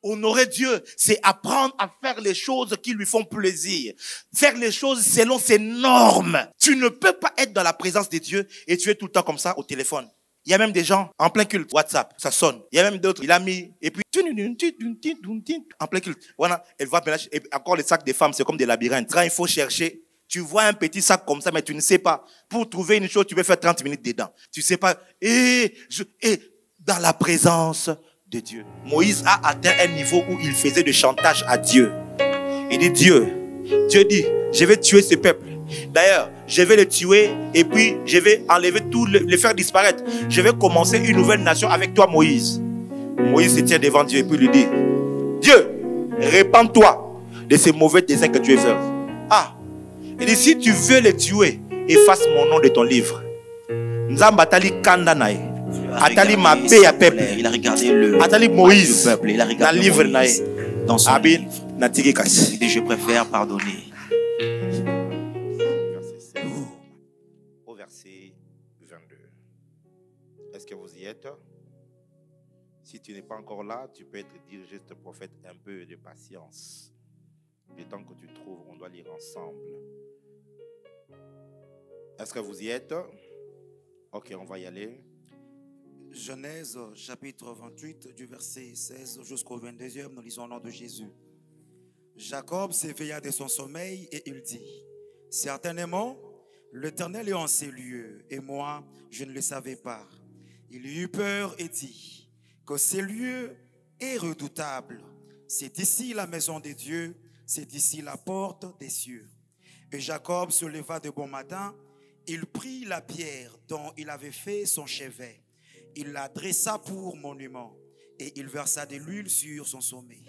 Honorer Dieu, c'est apprendre à faire les choses qui lui font plaisir. Faire les choses selon ses normes. Tu ne peux pas être dans la présence de Dieu et tu es tout le temps comme ça au téléphone. Il y a même des gens en plein culte, WhatsApp, ça sonne. Il y a même d'autres, il a mis, et puis, en plein culte. Voilà, elle voit, et encore les sacs des femmes, c'est comme des labyrinthes. Quand il faut chercher, tu vois un petit sac comme ça, mais tu ne sais pas. Pour trouver une chose, tu peux faire 30 minutes dedans. Tu ne sais pas. Et dans la présence de Dieu. Moïse a atteint un niveau où il faisait du chantage à Dieu. Il dit, Dieu dit, je vais tuer ce peuple. D'ailleurs, je vais le tuer et puis je vais enlever tout, le faire disparaître. Je vais commencer une nouvelle nation avec toi, Moïse. Moïse se tient devant Dieu et puis lui dit, Dieu, répands-toi de ces mauvais desseins que tu veux faire. Ah, il dit, si tu veux les tuer, efface mon nom de ton livre. Nzambatali Kandanaï. Atali Mabé à peuple. Il a regardé le Atali Moïse. peuple. Il a regardé livre Moïse dans son Abin, livre. Natigi Kas. Il dit, je préfère pardonner. Au verset 22. Est-ce que vous y êtes? Si tu n'es pas encore là, tu peux être dire juste prophète, un peu de patience. Le temps que tu trouves, on doit lire ensemble. Est-ce que vous y êtes? Ok, on va y aller. Genèse chapitre 28 du verset 16 jusqu'au 22e, nous lisons au nom de Jésus. Jacob s'éveilla de son sommeil et il dit, certainement, l'Éternel est en ces lieux et moi, je ne le savais pas. Il eut peur et dit que ces lieux est redoutable. C'est ici la maison de Dieu, c'est ici la porte des cieux. Et Jacob se leva de bon matin, il prit la pierre dont il avait fait son chevet. Il la dressa pour monument et il versa de l'huile sur son sommet.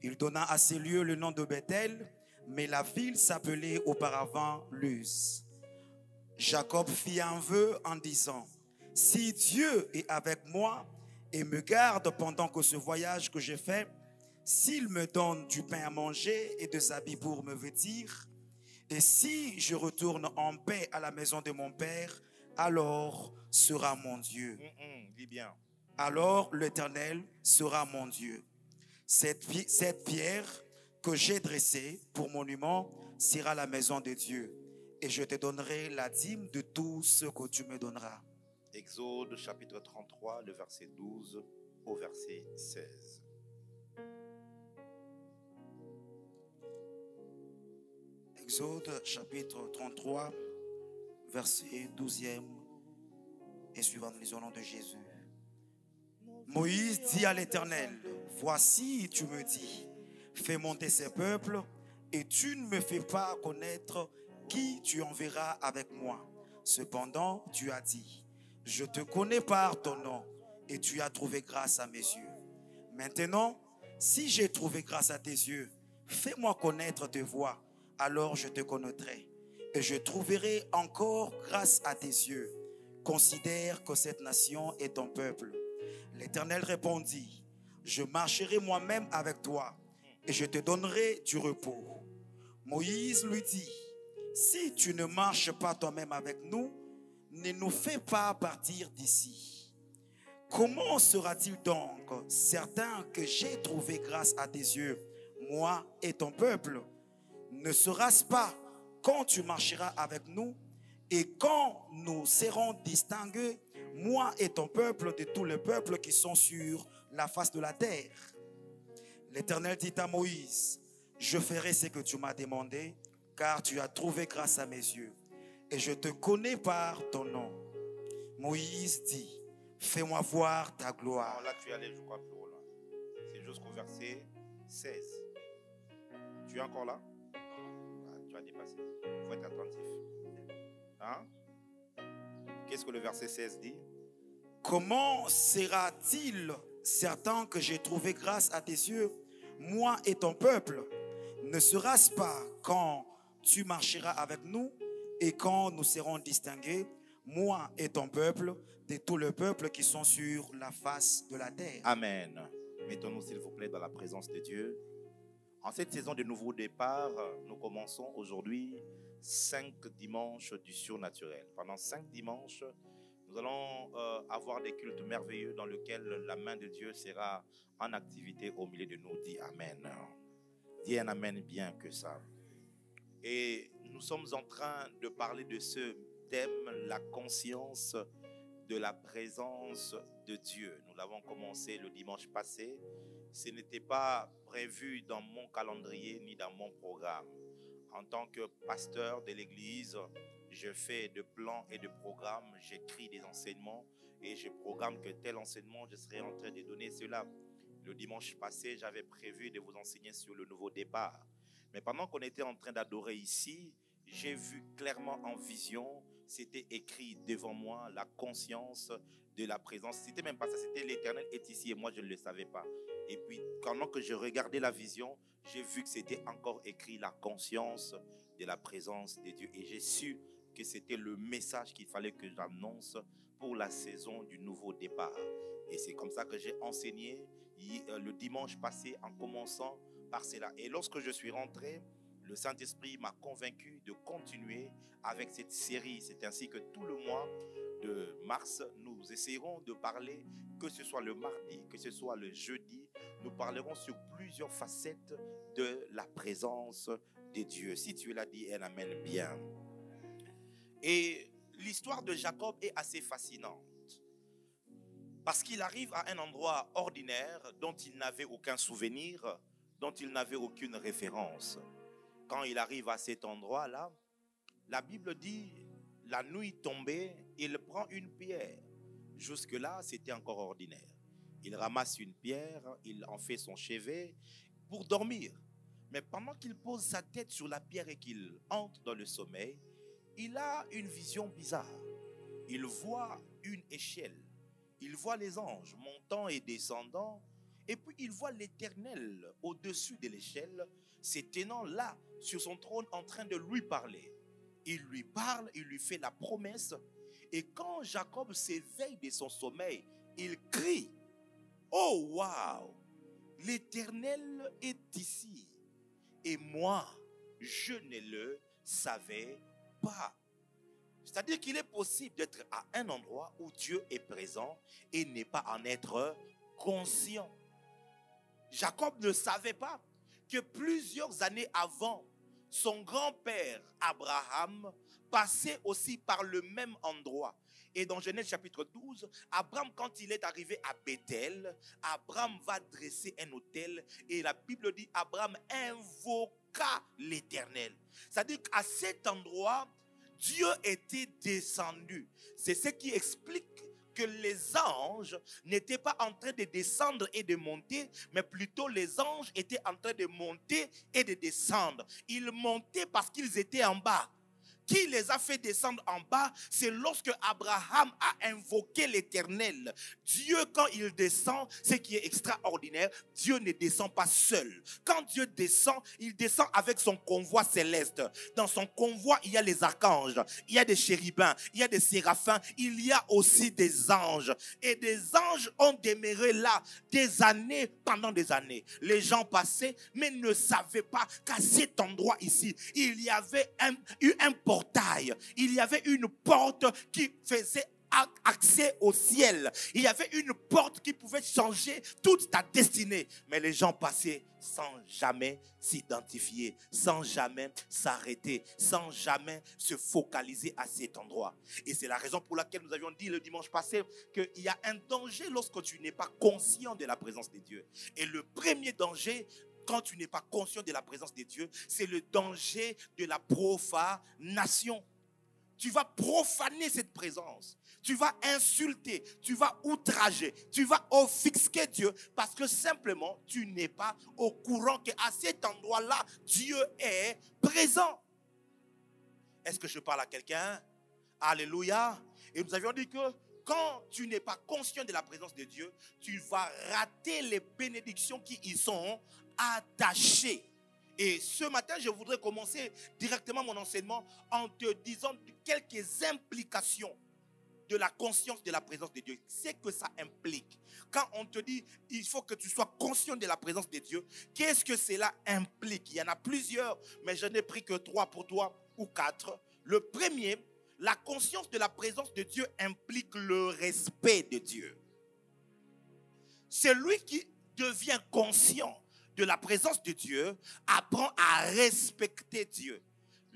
Il donna à ces lieux le nom de Bethel, mais la ville s'appelait auparavant Luz. Jacob fit un vœu en disant, si Dieu est avec moi et me garde pendant que ce voyage que j'ai fait, s'il me donne du pain à manger et des habits pour me vêtir, et si je retourne en paix à la maison de mon père, alors sera mon Dieu. Dis bien. Alors l'Éternel sera mon Dieu. Cette pierre que j'ai dressée pour monument sera la maison de Dieu. Et je te donnerai la dîme de tout ce que tu me donneras. Exode chapitre 33, le verset 12 au verset 16. Exode chapitre 33, verset 12e et suivant, nous lisons au nom de Jésus. Moïse dit à l'Éternel, voici tu me dis, fais monter ces peuples et tu ne me fais pas connaître qui tu enverras avec moi. Cependant, tu as dit, je te connais par ton nom et tu as trouvé grâce à mes yeux. Maintenant, si j'ai trouvé grâce à tes yeux, fais-moi connaître tes voies, alors je te connaîtrai et je trouverai encore grâce à tes yeux. Considère que cette nation est ton peuple. L'Éternel répondit, je marcherai moi-même avec toi et je te donnerai du repos. Moïse lui dit, si tu ne marches pas toi-même avec nous, ne nous fais pas partir d'ici. Comment sera-t-il donc certain que j'ai trouvé grâce à tes yeux, moi et ton peuple? Ne sera-ce pas quand tu marcheras avec nous et quand nous serons distingués, moi et ton peuple, de tous les peuples qui sont sur la face de la terre? L'Éternel dit à Moïse, je ferai ce que tu m'as demandé, car tu as trouvé grâce à mes yeux, et je te connais par ton nom. Moïse dit, fais-moi voir ta gloire. Non, là tu es allé, je crois, plus loin. C'est jusqu'au verset 16. Tu es encore là? Ah, tu as dépassé. Il faut être attentif. Hein? Qu'est-ce que le verset 16 dit? Comment sera-t-il certain que j'ai trouvé grâce à tes yeux, moi et ton peuple? Ne sera-ce pas quand tu marcheras avec nous et quand nous serons distingués, moi et ton peuple, de tous les peuples qui sont sur la face de la terre? Amen. Mettons-nous s'il vous plaît dans la présence de Dieu. En cette saison de nouveau départ, nous commençons aujourd'hui 5 dimanches du surnaturel. Pendant 5 dimanches, Nous allons avoir des cultes merveilleux dans lesquels la main de Dieu sera en activité au milieu de nous. Dis Amen. Dis un Amen bien que ça. Et nous sommes en train de parler de ce thème, la conscience de la présence de Dieu. Nous l'avons commencé le dimanche passé. Ce n'était pas prévu dans mon calendrier ni dans mon programme. En tant que pasteur de l'église, je fais de plans et de programmes, j'écris des enseignements et je programme que tel enseignement, je serai en train de donner cela. Le dimanche passé, j'avais prévu de vous enseigner sur le nouveau départ. Mais pendant qu'on était en train d'adorer ici, j'ai vu clairement en vision, c'était écrit devant moi, la conscience de la présence. C'était même pas ça, c'était l'Éternel est ici et moi je ne le savais pas. Et puis pendant que je regardais la vision, j'ai vu que c'était encore écrit la conscience de la présence de Dieu. Et j'ai su que c'était le message qu'il fallait que j'annonce pour la saison du nouveau départ. Et c'est comme ça que j'ai enseigné le dimanche passé en commençant par cela. Et lorsque je suis rentré, le Saint-Esprit m'a convaincu de continuer avec cette série. C'est ainsi que tout le mois de mars, nous essayerons de parler, que ce soit le mardi, que ce soit le jeudi, nous parlerons sur plusieurs facettes de la présence de Dieu. Si tu es là, dis un amen bien. Et l'histoire de Jacob est assez fascinante. Parce qu'il arrive à un endroit ordinaire dont il n'avait aucun souvenir, dont il n'avait aucune référence. Quand il arrive à cet endroit-là, la Bible dit, la nuit tombée, il prend une pierre. Jusque-là, c'était encore ordinaire. Il ramasse une pierre, il en fait son chevet pour dormir. Mais pendant qu'il pose sa tête sur la pierre et qu'il entre dans le sommeil, il a une vision bizarre. Il voit une échelle. Il voit les anges montant et descendant. Et puis il voit l'Éternel au-dessus de l'échelle, se tenant là sur son trône en train de lui parler. Il lui parle, il lui fait la promesse. Et quand Jacob s'éveille de son sommeil, il crie, « Oh, waouh! L'Éternel est ici. Et moi, je ne le savais pas. » C'est-à-dire qu'il est possible d'être à un endroit où Dieu est présent et ne pas en être conscient. Jacob ne savait pas que plusieurs années avant, son grand-père Abraham passait aussi par le même endroit. Et dans Genèse chapitre 12, Abraham, quand il est arrivé à Bethel, Abraham va dresser un autel et la Bible dit Abraham invoqua l'Éternel. C'est-à-dire qu'à cet endroit, Dieu était descendu. C'est ce qui explique que les anges n'étaient pas en train de descendre et de monter, mais plutôt les anges étaient en train de monter et de descendre. Ils montaient parce qu'ils étaient en bas. Qui les a fait descendre en bas? C'est lorsque Abraham a invoqué l'Éternel. Dieu, quand il descend, ce qui est extraordinaire, Dieu ne descend pas seul. Quand Dieu descend, il descend avec son convoi céleste. Dans son convoi, il y a les archanges, il y a des chérubins, il y a des séraphins, il y a aussi des anges. Et des anges ont demeuré là des années, pendant des années. Les gens passaient, mais ne savaient pas qu'à cet endroit ici, il y avait eu un portail. Il y avait une porte qui faisait accès au ciel. Il y avait une porte qui pouvait changer toute ta destinée. Mais les gens passaient sans jamais s'identifier, sans jamais s'arrêter, sans jamais se focaliser à cet endroit. Et c'est la raison pour laquelle nous avions dit le dimanche passé qu'il y a un danger lorsque tu n'es pas conscient de la présence de Dieu. Et le premier danger, quand tu n'es pas conscient de la présence de Dieu, c'est le danger de la profanation. Tu vas profaner cette présence. Tu vas insulter, tu vas outrager, tu vas offusquer Dieu parce que simplement tu n'es pas au courant qu'à cet endroit-là, Dieu est présent. Est-ce que je parle à quelqu'un? Alléluia. Et nous avions dit que quand tu n'es pas conscient de la présence de Dieu, tu vas rater les bénédictions qui y sont attachées. Et ce matin, je voudrais commencer directement mon enseignement en te disant quelques implications de la conscience de la présence de Dieu. C'est que ça implique. Quand on te dit, il faut que tu sois conscient de la présence de Dieu, qu'est-ce que cela implique? Il y en a plusieurs, mais je n'ai pris que 3 pour toi ou 4. Le premier, la conscience de la présence de Dieu implique le respect de Dieu. Celui qui devient conscient de la présence de Dieu apprend à respecter Dieu.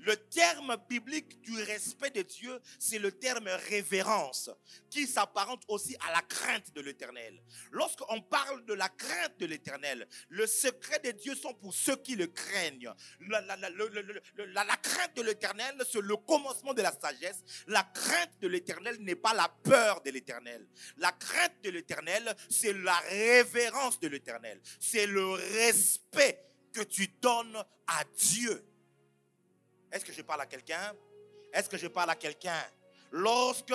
Le terme biblique du respect de Dieu, c'est le terme révérence, qui s'apparente aussi à la crainte de l'Éternel. Lorsqu'on parle de la crainte de l'Éternel, le secret de Dieu sont pour ceux qui le craignent. La crainte de l'Éternel, c'est le commencement de la sagesse. La crainte de l'Éternel n'est pas la peur de l'Éternel. La crainte de l'Éternel, c'est la révérence de l'Éternel. C'est le respect que tu donnes à Dieu. Est-ce que je parle à quelqu'un? Est-ce que je parle à quelqu'un? Lorsque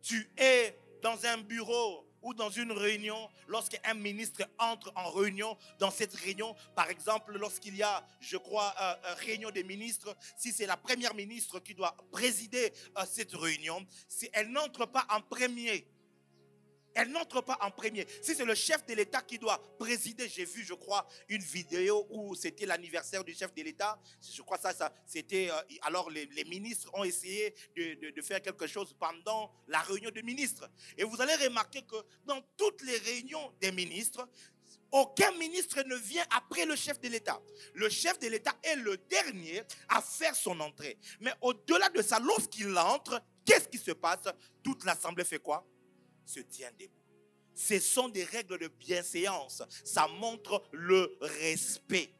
tu es dans un bureau ou dans une réunion, lorsqu'un ministre entre en réunion, dans cette réunion, par exemple, lorsqu'il y a, je crois, réunion des ministres, si c'est la première ministre qui doit présider cette réunion, si elle n'entre pas en premier. Elle n'entre pas en premier. Si c'est le chef de l'État qui doit présider, j'ai vu, je crois, une vidéo où c'était l'anniversaire du chef de l'État. Je crois ça c'était... alors, les ministres ont essayé de faire quelque chose pendant la réunion des ministres. Et vous allez remarquer que dans toutes les réunions des ministres, aucun ministre ne vient après le chef de l'État. Le chef de l'État est le dernier à faire son entrée. Mais au-delà de ça, lorsqu'il entre, qu'est-ce qui se passe? Toute l'assemblée fait quoi? Se tient debout. Ce sont des règles de bienséance. Ça montre le respect.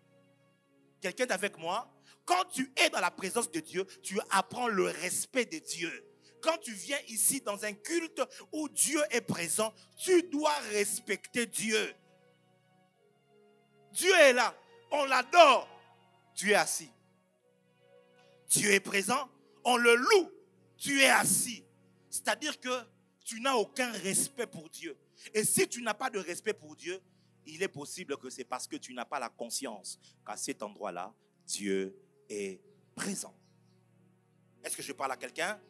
Quelqu'un est avec moi? Quand tu es dans la présence de Dieu, tu apprends le respect de Dieu. Quand tu viens ici dans un culte où Dieu est présent, tu dois respecter Dieu. Dieu est là. On l'adore. Tu es assis. Dieu est présent. On le loue. Tu es assis. C'est-à-dire que tu n'as aucun respect pour Dieu. Et si tu n'as pas de respect pour Dieu, il est possible que c'est parce que tu n'as pas la conscience qu'à cet endroit-là, Dieu est présent. Est-ce que je parle à quelqu'un?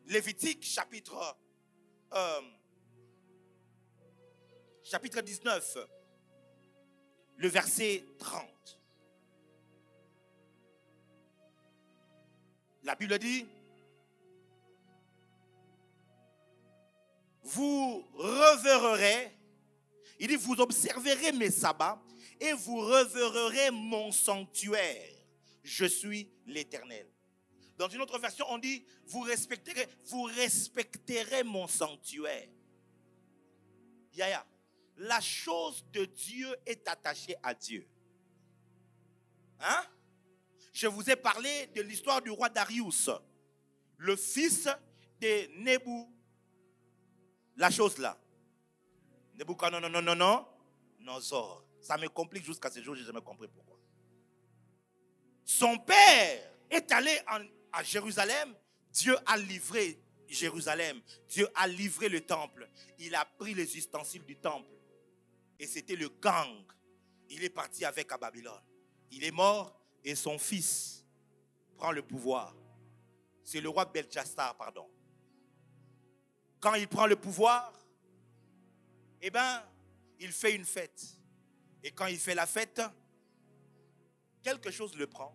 Lévitique chapitre 19, le verset 30. La Bible dit: vous reverrez, il dit, vous observerez mes sabbats et vous reverrez mon sanctuaire. Je suis l'Éternel. Dans une autre version, on dit, vous respecterez mon sanctuaire. Yaya, la chose de Dieu est attachée à Dieu. Hein? Je vous ai parlé de l'histoire du roi Darius, le fils de la chose là. Nabuchodonosor. Ça me complique jusqu'à ce jour, je n'ai jamais compris pourquoi. Son père est allé à Jérusalem. Dieu a livré Jérusalem. Dieu a livré le temple. Il a pris les ustensiles du temple. Et c'était le gang. Il est parti avec à Babylone. Il est mort et son fils prend le pouvoir. C'est le roi Belchassar, pardon. Quand il prend le pouvoir, eh bien, il fait une fête. Et quand il fait la fête, quelque chose le prend.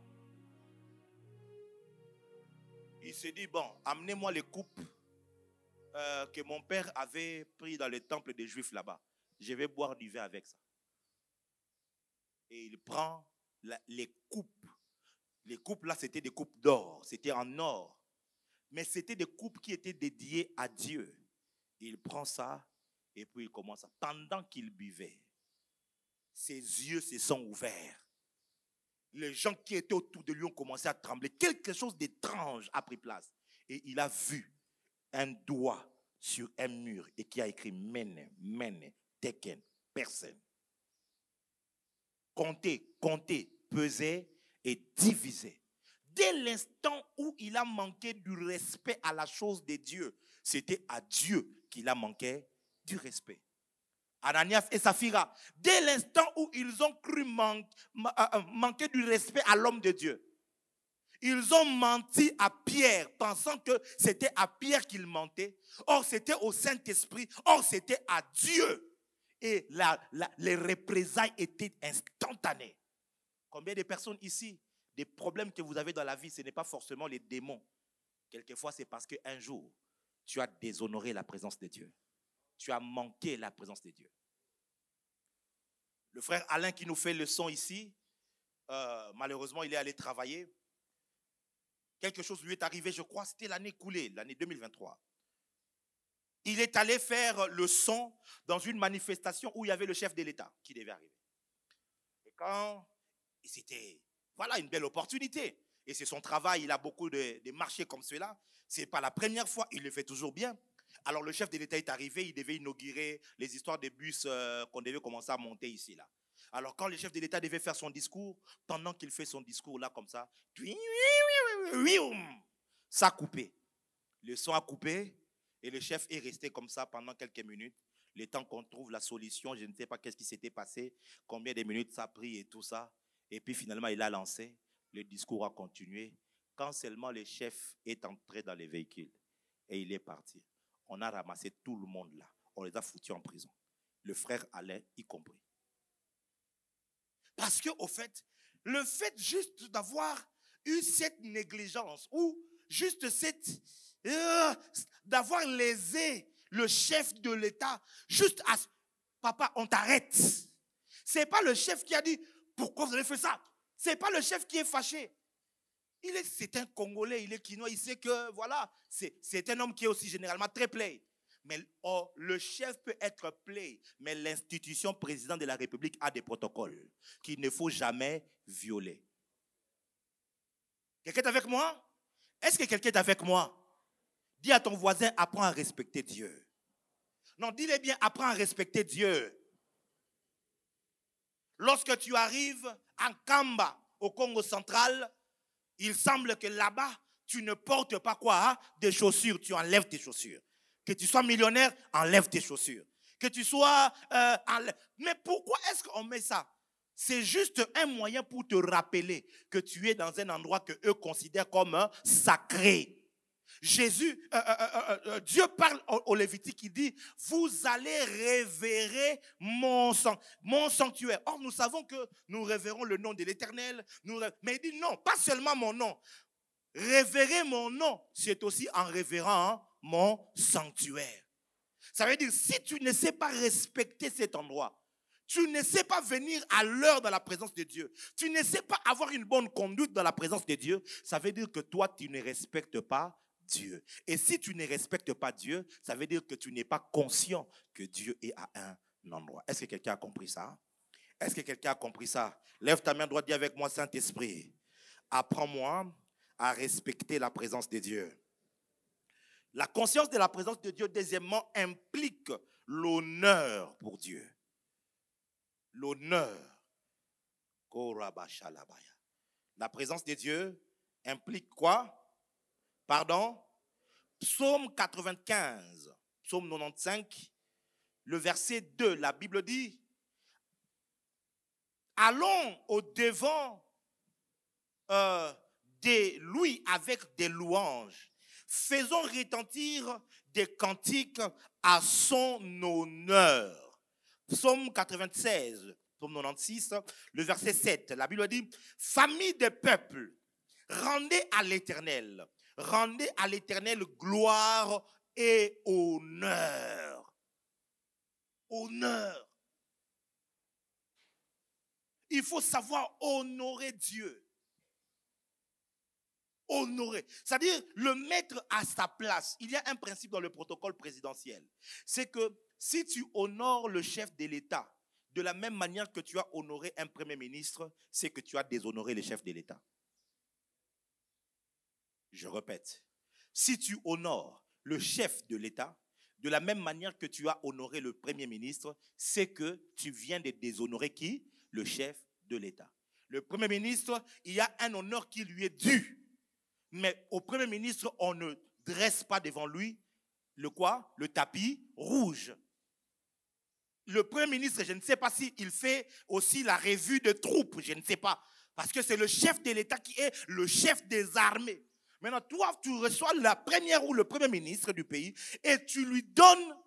Il se dit, bon, amenez-moi les coupes que mon père avait pris dans le temple des Juifs là-bas. Je vais boire du vin avec ça. Et il prend les coupes. Les coupes là, c'était des coupes d'or. C'était en or. Mais c'était des coupes qui étaient dédiées à Dieu. Il prend ça et puis il commence. Pendant qu'il buvait, ses yeux se sont ouverts. Les gens qui étaient autour de lui ont commencé à trembler. Quelque chose d'étrange a pris place. Et il a vu un doigt sur un mur et qui a écrit Mene, Mene, Teken, personne. Compter, peser et diviser. Dès l'instant où il a manqué du respect à la chose de Dieu, c'était à Dieu qu'il a manqué du respect. Ananias et Saphira, dès l'instant où ils ont cru manquer du respect à l'homme de Dieu, ils ont menti à Pierre, pensant que c'était à Pierre qu'ils mentaient. Or, c'était au Saint-Esprit. Or, c'était à Dieu. Et les représailles étaient instantanées. Combien de personnes ici, des problèmes que vous avez dans la vie, ce n'est pas forcément les démons. Quelquefois, c'est parce qu'un jour, tu as déshonoré la présence de Dieu. Tu as manqué la présence de Dieu. Le frère Alain qui nous fait le son ici, malheureusement, il est allé travailler. Quelque chose lui est arrivé, je crois, c'était l'année coulée, l'année 2023. Il est allé faire le son dans une manifestation où il y avait le chef de l'État qui devait arriver. Et quand c'était, voilà, une belle opportunité. Et c'est son travail, il a beaucoup de marchés comme cela. Ce n'est pas la première fois, il le fait toujours bien. Alors le chef de l'État est arrivé, il devait inaugurer les histoires de bus qu'on devait commencer à monter ici, là. Alors quand le chef de l'État devait faire son discours, pendant qu'il fait son discours là comme ça, ça a coupé. Le son a coupé et le chef est resté comme ça pendant quelques minutes. Le temps qu'on trouve la solution, je ne sais pas qu'est-ce qui s'était passé, combien de minutes ça a pris et tout ça. Et puis finalement il a lancé, le discours a continué. Quand seulement le chef est entré dans les véhicules et il est parti, on a ramassé tout le monde là. On les a foutus en prison. Le frère Alain y compris. Parce que, au fait, le fait juste d'avoir eu cette négligence ou juste d'avoir lésé le chef de l'État, juste à papa, on t'arrête. C'est pas le chef qui a dit pourquoi vous avez fait ça. C'est pas le chef qui est fâché. C'est un Congolais, il est quinois, il sait que voilà, c'est un homme qui est aussi généralement très play. Mais le chef peut être play, mais l'institution président de la République a des protocoles qu'il ne faut jamais violer. Quelqu'un est avec moi? Est-ce que quelqu'un est avec moi? Dis à ton voisin, apprends à respecter Dieu. Non, dis-le bien, apprends à respecter Dieu. Lorsque tu arrives en Kamba, au Congo central, il semble que là-bas, tu ne portes pas quoi? Hein? Des chaussures, tu enlèves tes chaussures. Que tu sois millionnaire, enlève tes chaussures. Que tu sois... Mais pourquoi est-ce qu'on met ça? C'est juste un moyen pour te rappeler que tu es dans un endroit que eux considèrent comme sacré. Jésus, Dieu parle au Lévitique, il dit, vous allez révérer mon sanctuaire. Or, nous savons que nous révérons le nom de l'Éternel. Mais il dit non, pas seulement mon nom. Révérer mon nom, c'est aussi en révérant mon sanctuaire. Ça veut dire, si tu ne sais pas respecter cet endroit, tu ne sais pas venir à l'heure dans la présence de Dieu, tu ne sais pas avoir une bonne conduite dans la présence de Dieu, ça veut dire que toi, tu ne respectes pas Dieu. Et si tu ne respectes pas Dieu, ça veut dire que tu n'es pas conscient que Dieu est à un endroit. Est-ce que quelqu'un a compris ça? Est-ce que quelqu'un a compris ça? Lève ta main droite, dis avec moi, Saint-Esprit, apprends-moi à respecter la présence de Dieu. La conscience de la présence de Dieu, deuxièmement, implique l'honneur pour Dieu. L'honneur. La présence de Dieu implique quoi? Pardon? Psaume 95, Psaume 95, le verset 2, la Bible dit, allons au-devant de lui avec des louanges. Faisons retentir des cantiques à son honneur. Psaume 96, Psaume 96, le verset 7, la Bible dit, famille des peuples, rendez à l'Éternel gloire et honneur. Honneur. Il faut savoir honorer Dieu. Honorer. C'est-à-dire le mettre à sa place. Il y a un principe dans le protocole présidentiel. C'est que si tu honores le chef de l'État de la même manière que tu as honoré un premier ministre, c'est que tu as déshonoré le chef de l'État. Je répète. Si tu honores le chef de l'État de la même manière que tu as honoré le premier ministre, c'est que tu viens de déshonorer qui? Le chef de l'État. Le premier ministre, il y a un honneur qui lui est dû. Mais au premier ministre, on ne dresse pas devant lui le quoi? Le tapis rouge. Le premier ministre, je ne sais pas s'il fait aussi la revue de troupes, je ne sais pas. Parce que c'est le chef de l'État qui est le chef des armées. Maintenant, toi, tu reçois la première ou le premier ministre du pays et tu lui donnes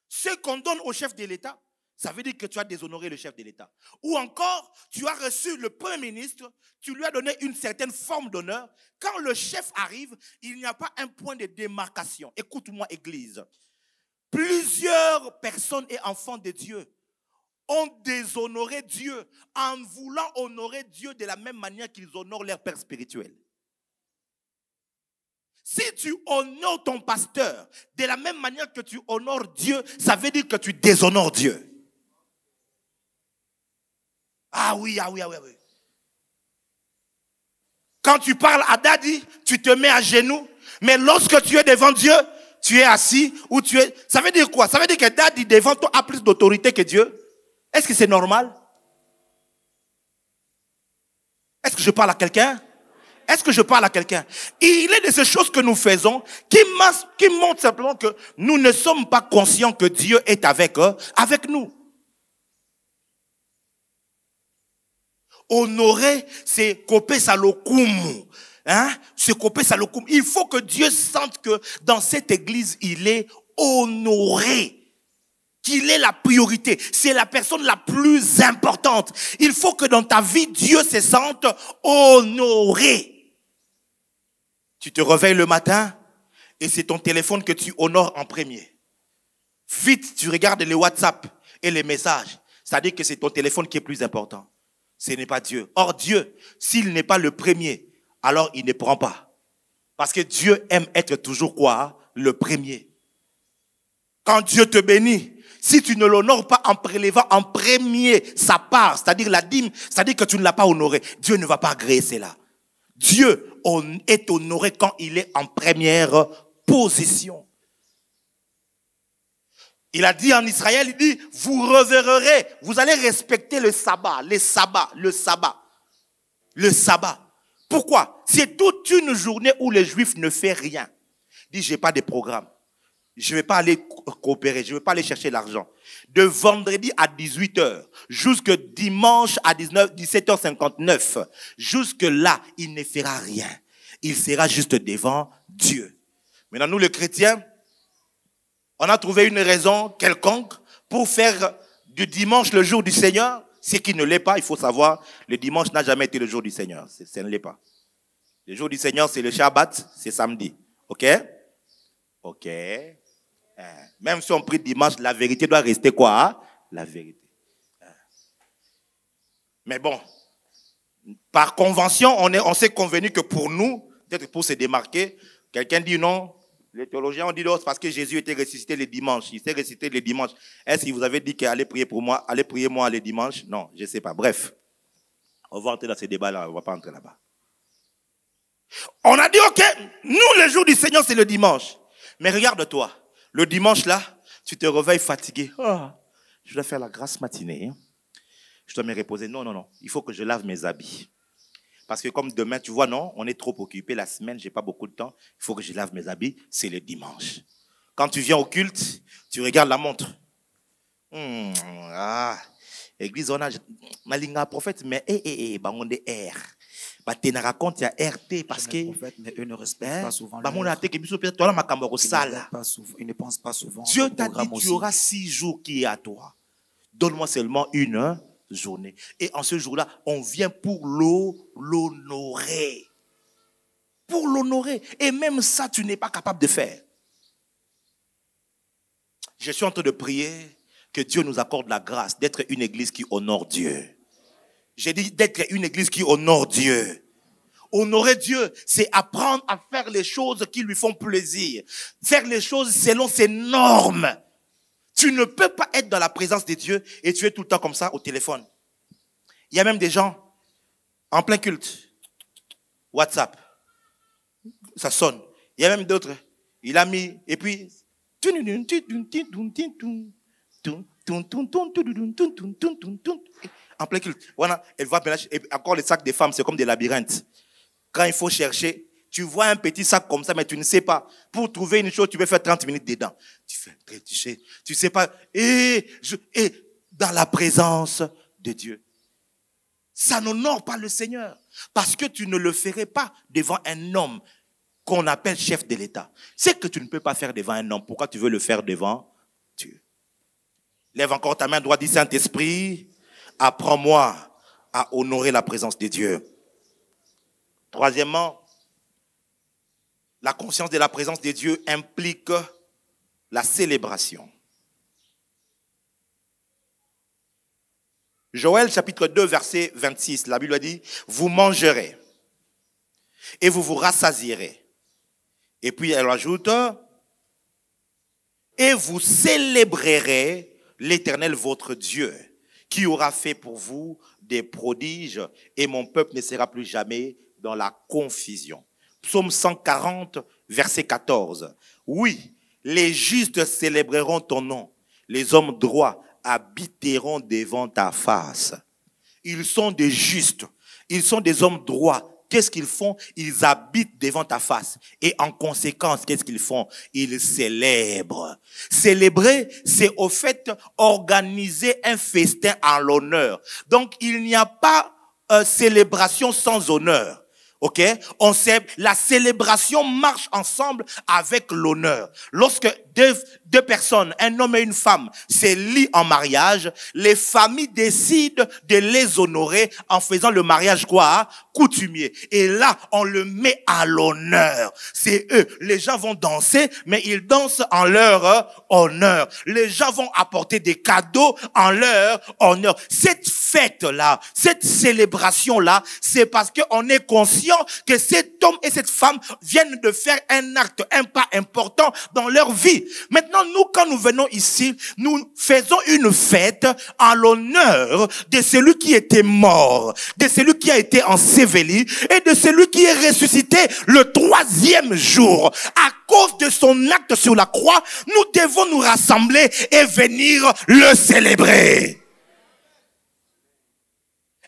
ce qu'on donne au chef de l'État. ça veut dire que tu as déshonoré le chef de l'État. Ou encore, tu as reçu le Premier ministre, tu lui as donné une certaine forme d'honneur. Quand le chef arrive, il n'y a pas un point de démarcation. Écoute-moi, Église. Plusieurs personnes et enfants de Dieu ont déshonoré Dieu en voulant honorer Dieu de la même manière qu'ils honorent leur père spirituel. Si tu honores ton pasteur de la même manière que tu honores Dieu, ça veut dire que tu déshonores Dieu. Ah oui. Quand tu parles à Daddy, tu te mets à genoux. Mais lorsque tu es devant Dieu, tu es assis ou tu es... Ça veut dire quoi? Ça veut dire que Daddy devant toi a plus d'autorité que Dieu. Est-ce que c'est normal? Est-ce que je parle à quelqu'un? Est-ce que je parle à quelqu'un? Il est de ces choses que nous faisons qui montrent simplement que nous ne sommes pas conscients que Dieu est avec nous. Honorer, c'est couper sa locumu. C'est couper sa locumu. Il faut que Dieu sente que dans cette église, il est honoré. Qu'il est la priorité. C'est la personne la plus importante. Il faut que dans ta vie, Dieu se sente honoré. Tu te réveilles le matin et c'est ton téléphone que tu honores en premier. Vite, tu regardes les WhatsApp et les messages. C'est-à-dire que c'est ton téléphone qui est plus important. Ce n'est pas Dieu. Or, Dieu, s'il n'est pas le premier, alors il ne prend pas. Parce que Dieu aime être toujours quoi? Le premier. Quand Dieu te bénit, si tu ne l'honores pas en prélevant en premier sa part, c'est-à-dire la dîme, c'est-à-dire que tu ne l'as pas honoré, Dieu ne va pas agréer cela. Dieu est honoré quand il est en première position. Il a dit en Israël, il dit, vous reverrez, vous allez respecter le sabbat. Pourquoi? C'est toute une journée où les Juifs ne font rien. Il dit, j'ai pas de programme. Je ne vais pas aller coopérer, je ne vais pas aller chercher l'argent. De vendredi à 18h, jusque dimanche à 17h59, jusque là, il ne fera rien. Il sera juste devant Dieu. Maintenant, nous les chrétiens, on a trouvé une raison quelconque pour faire du dimanche le jour du Seigneur. Ce qui ne l'est pas, il faut savoir, le dimanche n'a jamais été le jour du Seigneur. Ça ne l'est pas. Le jour du Seigneur, c'est le Shabbat, c'est samedi. Ok? Ok. Même si on prie dimanche, la vérité doit rester quoi? Hein? La vérité. Mais bon, par convention, on s'est convenu que pour nous, peut-être pour se démarquer, quelqu'un dit non. Les théologiens ont dit non, c'est parce que Jésus était ressuscité les dimanches. Il s'est ressuscité les dimanches. Est-ce qu'il vous avait dit qu'allez prier pour moi? Allez prier moi les dimanches? Non, je ne sais pas. Bref, on va entrer dans ce débat-là. On ne va pas entrer là-bas. On a dit, ok, nous, le jour du Seigneur, c'est le dimanche. Mais regarde-toi. Le dimanche, là, tu te réveilles fatigué. Oh, je dois faire la grasse matinée. Je dois me reposer. Non. Il faut que je lave mes habits. Parce que comme demain, tu vois, non, on est trop occupé. La semaine, j'ai pas beaucoup de temps. Il faut que je lave mes habits. C'est le dimanche. Quand tu viens au culte, tu regardes la montre. Église, on a malinga prophète, mais on est R. Tu ne racontes, il y a RT parce que. Mais eux ne respectent pas souvent. Ils ne pensent pas souvent. Dieu t'a dit, tu auras 6 jours qui est à toi. Donne-moi seulement une journée. Et en ce jour-là, on vient pour l'honorer. Pour l'honorer. Et même ça, tu n'es pas capable de faire. Je suis en train de prier que Dieu nous accorde la grâce d'être une église qui honore Dieu. J'ai dit d'être une église qui honore Dieu. Honorer Dieu, c'est apprendre à faire les choses qui lui font plaisir. Faire les choses selon ses normes. Tu ne peux pas être dans la présence de Dieu et tu es tout le temps comme ça au téléphone. Il y a même des gens en plein culte. WhatsApp. Ça sonne. Il y a même d'autres. Il a mis, et puis, en plein culte. Voilà, elle voit encore les sacs des femmes, c'est comme des labyrinthes. Quand il faut chercher, tu vois un petit sac comme ça, mais tu ne sais pas. Pour trouver une chose, tu peux faire 30 minutes dedans. Tu sais pas. Et dans la présence de Dieu. Ça n'honore pas le Seigneur. Parce que tu ne le ferais pas devant un homme qu'on appelle chef de l'État. C'est que tu ne peux pas faire devant un homme. Pourquoi tu veux le faire devant Dieu? Lève encore ta main droite, dis Saint-Esprit, apprends-moi à honorer la présence de Dieu. Troisièmement, la conscience de la présence de Dieu implique la célébration. Joël chapitre 2 verset 26, la Bible dit, vous mangerez et vous vous rassasierez. Et puis elle ajoute, et vous célébrerez l'Éternel votre Dieu, qui aura fait pour vous des prodiges, et mon peuple ne sera plus jamais dans la confusion. Psaume 140, verset 14. Oui, les justes célébreront ton nom, les hommes droits habiteront devant ta face. Ils sont des justes, ils sont des hommes droits. Qu'est-ce qu'ils font? Ils habitent devant ta face. Et en conséquence, qu'est-ce qu'ils font? Ils célèbrent. Célébrer, c'est au fait organiser un festin en l'honneur. Donc, il n'y a pas célébration sans honneur. Ok, la célébration marche ensemble avec l'honneur. Lorsque deux personnes, un homme et une femme, se lient en mariage, les familles décident de les honorer en faisant le mariage quoi? Coutumier. Et là, on le met à l'honneur. C'est eux. Les gens vont danser, mais ils dansent en leur honneur. Les gens vont apporter des cadeaux en leur honneur. Cette fête-là, cette célébration-là, c'est parce qu'on est conscient que cet homme et cette femme viennent de faire un acte, un pas important dans leur vie. Maintenant, nous, quand nous venons ici, nous faisons une fête en l'honneur de celui qui était mort, de celui qui a été enseveli et de celui qui est ressuscité le 3e jour. À cause de son acte sur la croix, nous devons nous rassembler et venir le célébrer.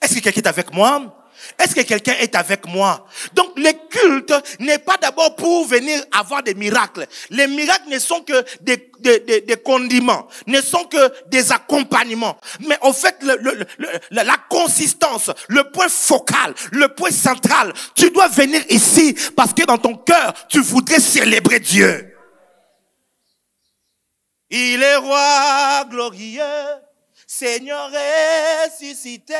Est-ce que quelqu'un est avec moi? Est-ce que quelqu'un est avec moi? Donc, le culte n'est pas d'abord pour venir avoir des miracles. Les miracles ne sont que des condiments, ne sont que des accompagnements. Mais en fait, la consistance, le point focal, le point central, tu dois venir ici parce que dans ton cœur, tu voudrais célébrer Dieu. Il est roi glorieux, Seigneur ressuscité.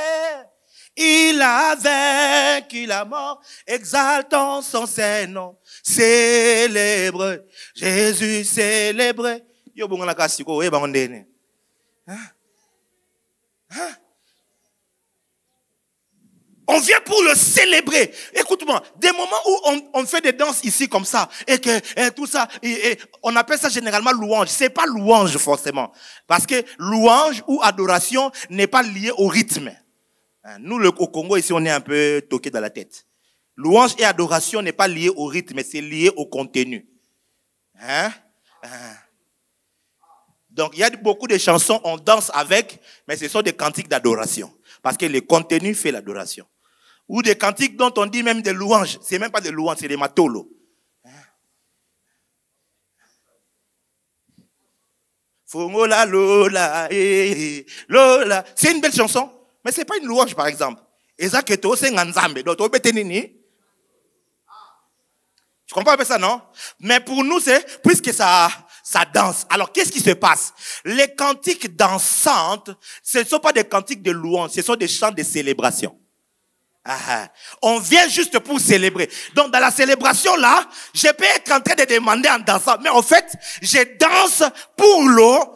Il a vaincu la mort, exaltant son saint nom. Célèbre, Jésus célèbre. Yo bonga kasiko e bandene. On vient pour le célébrer. Écoute-moi, des moments où on fait des danses ici comme ça, et que tout ça, et on appelle ça généralement louange. C'est pas louange forcément. Parce que louange ou adoration n'est pas lié au rythme. Nous, au Congo, ici, on est un peu toqué dans la tête. Louange et adoration n'est pas lié au rythme, mais c'est lié au contenu. Donc, il y a beaucoup de chansons, on danse avec, mais ce sont des cantiques d'adoration. Parce que le contenu fait l'adoration. Ou des cantiques dont on dit même des louanges. C'est même pas des louanges, c'est des matolos. Fongola, lola, lola. C'est une belle chanson. Mais ce n'est pas une louange, par exemple. Tu comprends un peu ça, non? Mais pour nous, c'est, puisque ça danse. Alors, qu'est-ce qui se passe? Les cantiques dansantes, ce ne sont pas des cantiques de louange, ce sont des chants de célébration. On vient juste pour célébrer. Donc, dans la célébration, là, je peux être en train de demander en dansant. Mais en fait, je danse pour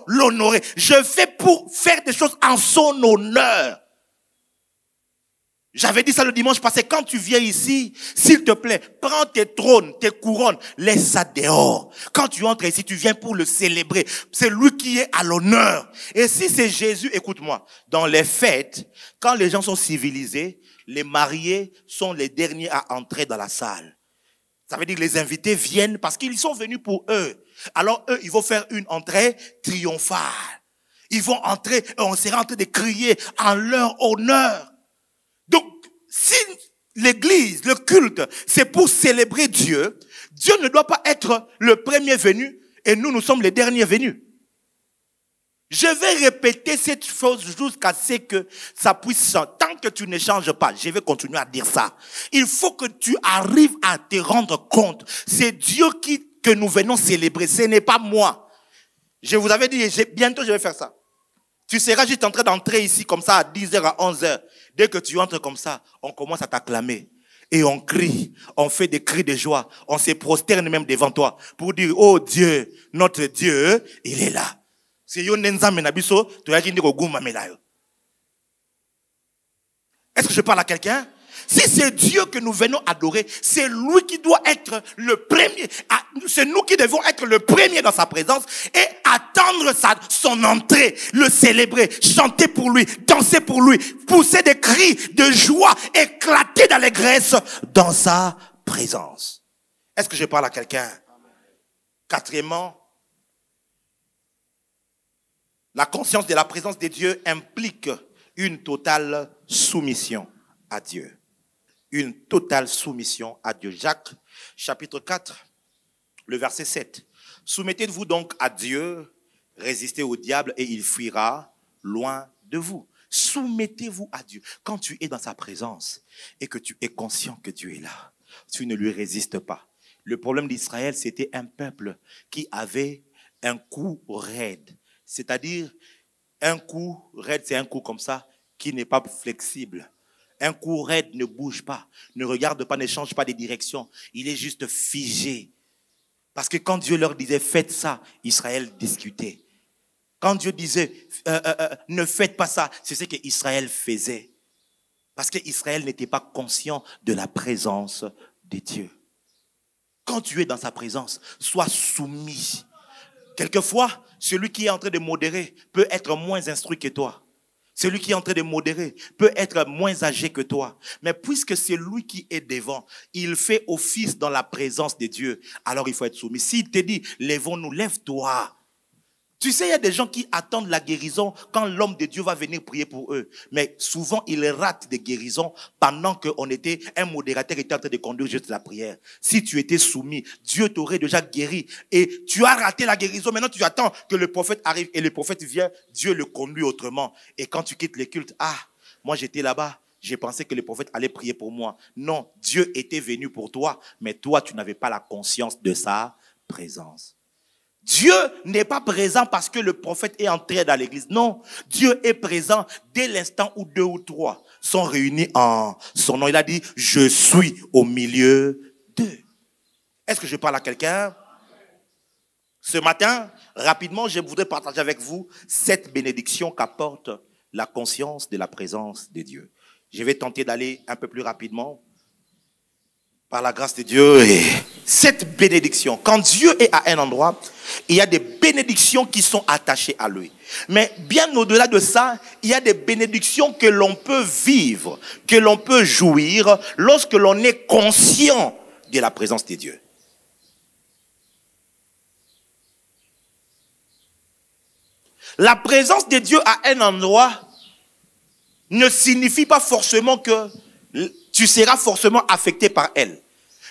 l'honorer. Je fais pour faire des choses en son honneur. J'avais dit ça le dimanche passé, quand tu viens ici, s'il te plaît, prends tes trônes, tes couronnes, laisse ça dehors. Quand tu entres ici, tu viens pour le célébrer. C'est lui qui est à l'honneur. Et si c'est Jésus, écoute-moi, dans les fêtes, quand les gens sont civilisés, les mariés sont les derniers à entrer dans la salle. Ça veut dire que les invités viennent parce qu'ils sont venus pour eux. Alors eux, ils vont faire une entrée triomphale. Ils vont entrer et on sera en train de crier en leur honneur. Donc, si l'église, le culte, c'est pour célébrer Dieu, Dieu ne doit pas être le premier venu et nous sommes les derniers venus. Je vais répéter cette chose jusqu'à ce que ça puisse changer. Tant que tu ne changes pas, je vais continuer à dire ça. Il faut que tu arrives à te rendre compte. C'est Dieu que nous venons célébrer. Ce n'est pas moi. Je vous avais dit, bientôt je vais faire ça. Tu seras juste en train d'entrer ici comme ça à 10h, à 11h. Dès que tu entres comme ça, on commence à t'acclamer. Et on crie, on fait des cris de joie. On se prosterne même devant toi pour dire, oh Dieu, notre Dieu, il est là. C'est yo nenzame na biso, to yaki ndiko guma melayo. Est-ce que je parle à quelqu'un? Si c'est Dieu que nous venons adorer, c'est lui qui doit être le premier. C'est nous qui devons être le premier dans sa présence et attendre son entrée, le célébrer, chanter pour lui, danser pour lui, pousser des cris de joie, éclater d'allégresse dans sa présence. Est-ce que je parle à quelqu'un? Quatrièmement, la conscience de la présence de Dieu implique une totale soumission à Dieu. Une totale soumission à Dieu. Jacques, chapitre 4, le verset 7. Soumettez-vous donc à Dieu, résistez au diable et il fuira loin de vous. Soumettez-vous à Dieu. Quand tu es dans sa présence et que tu es conscient que Dieu est là, tu ne lui résistes pas. Le problème d'Israël, c'était un peuple qui avait un cou raide. C'est-à-dire, un cou raide, c'est un cou comme ça, qui n'est pas flexible. Un cou raide ne bouge pas, ne regarde pas, ne change pas de direction. Il est juste figé. Parce que quand Dieu leur disait, faites ça, Israël discutait. Quand Dieu disait, ne faites pas ça, c'est ce qu'Israël faisait. Parce qu'Israël n'était pas conscient de la présence de Dieu. Quand tu es dans sa présence, sois soumis. Quelquefois, celui qui est en train de modérer peut être moins instruit que toi. Celui qui est en train de modérer peut être moins âgé que toi. Mais puisque c'est lui qui est devant, il fait office dans la présence de Dieu. Alors il faut être soumis. S'il te dit, lèvons-nous, lève-toi. Tu sais, il y a des gens qui attendent la guérison quand l'homme de Dieu va venir prier pour eux. Mais souvent, ils ratent des guérisons pendant un modérateur était en train de conduire juste la prière. Si tu étais soumis, Dieu t'aurait déjà guéri. Et tu as raté la guérison. Maintenant, tu attends que le prophète arrive et le prophète vient. Dieu le conduit autrement. Et quand tu quittes les cultes, moi j'étais là-bas. J'ai pensé que le prophète allait prier pour moi. Non, Dieu était venu pour toi. Mais toi, tu n'avais pas la conscience de sa présence. Dieu n'est pas présent parce que le prophète est entré dans l'église. Non, Dieu est présent dès l'instant où 2 ou 3 sont réunis en son nom. Il a dit, je suis au milieu d'eux. Est-ce que je parle à quelqu'un? Ce matin, rapidement, je voudrais partager avec vous 7 bénédictions qu'apporte la conscience de la présence de Dieu. Je vais tenter d'aller un peu plus rapidement. Par la grâce de Dieu, et cette bénédiction, quand Dieu est à un endroit, il y a des bénédictions qui sont attachées à lui. Mais bien au-delà de ça, il y a des bénédictions que l'on peut vivre, que l'on peut jouir lorsque l'on est conscient de la présence de Dieu. La présence de Dieu à un endroit ne signifie pas forcément que tu seras forcément affecté par elle.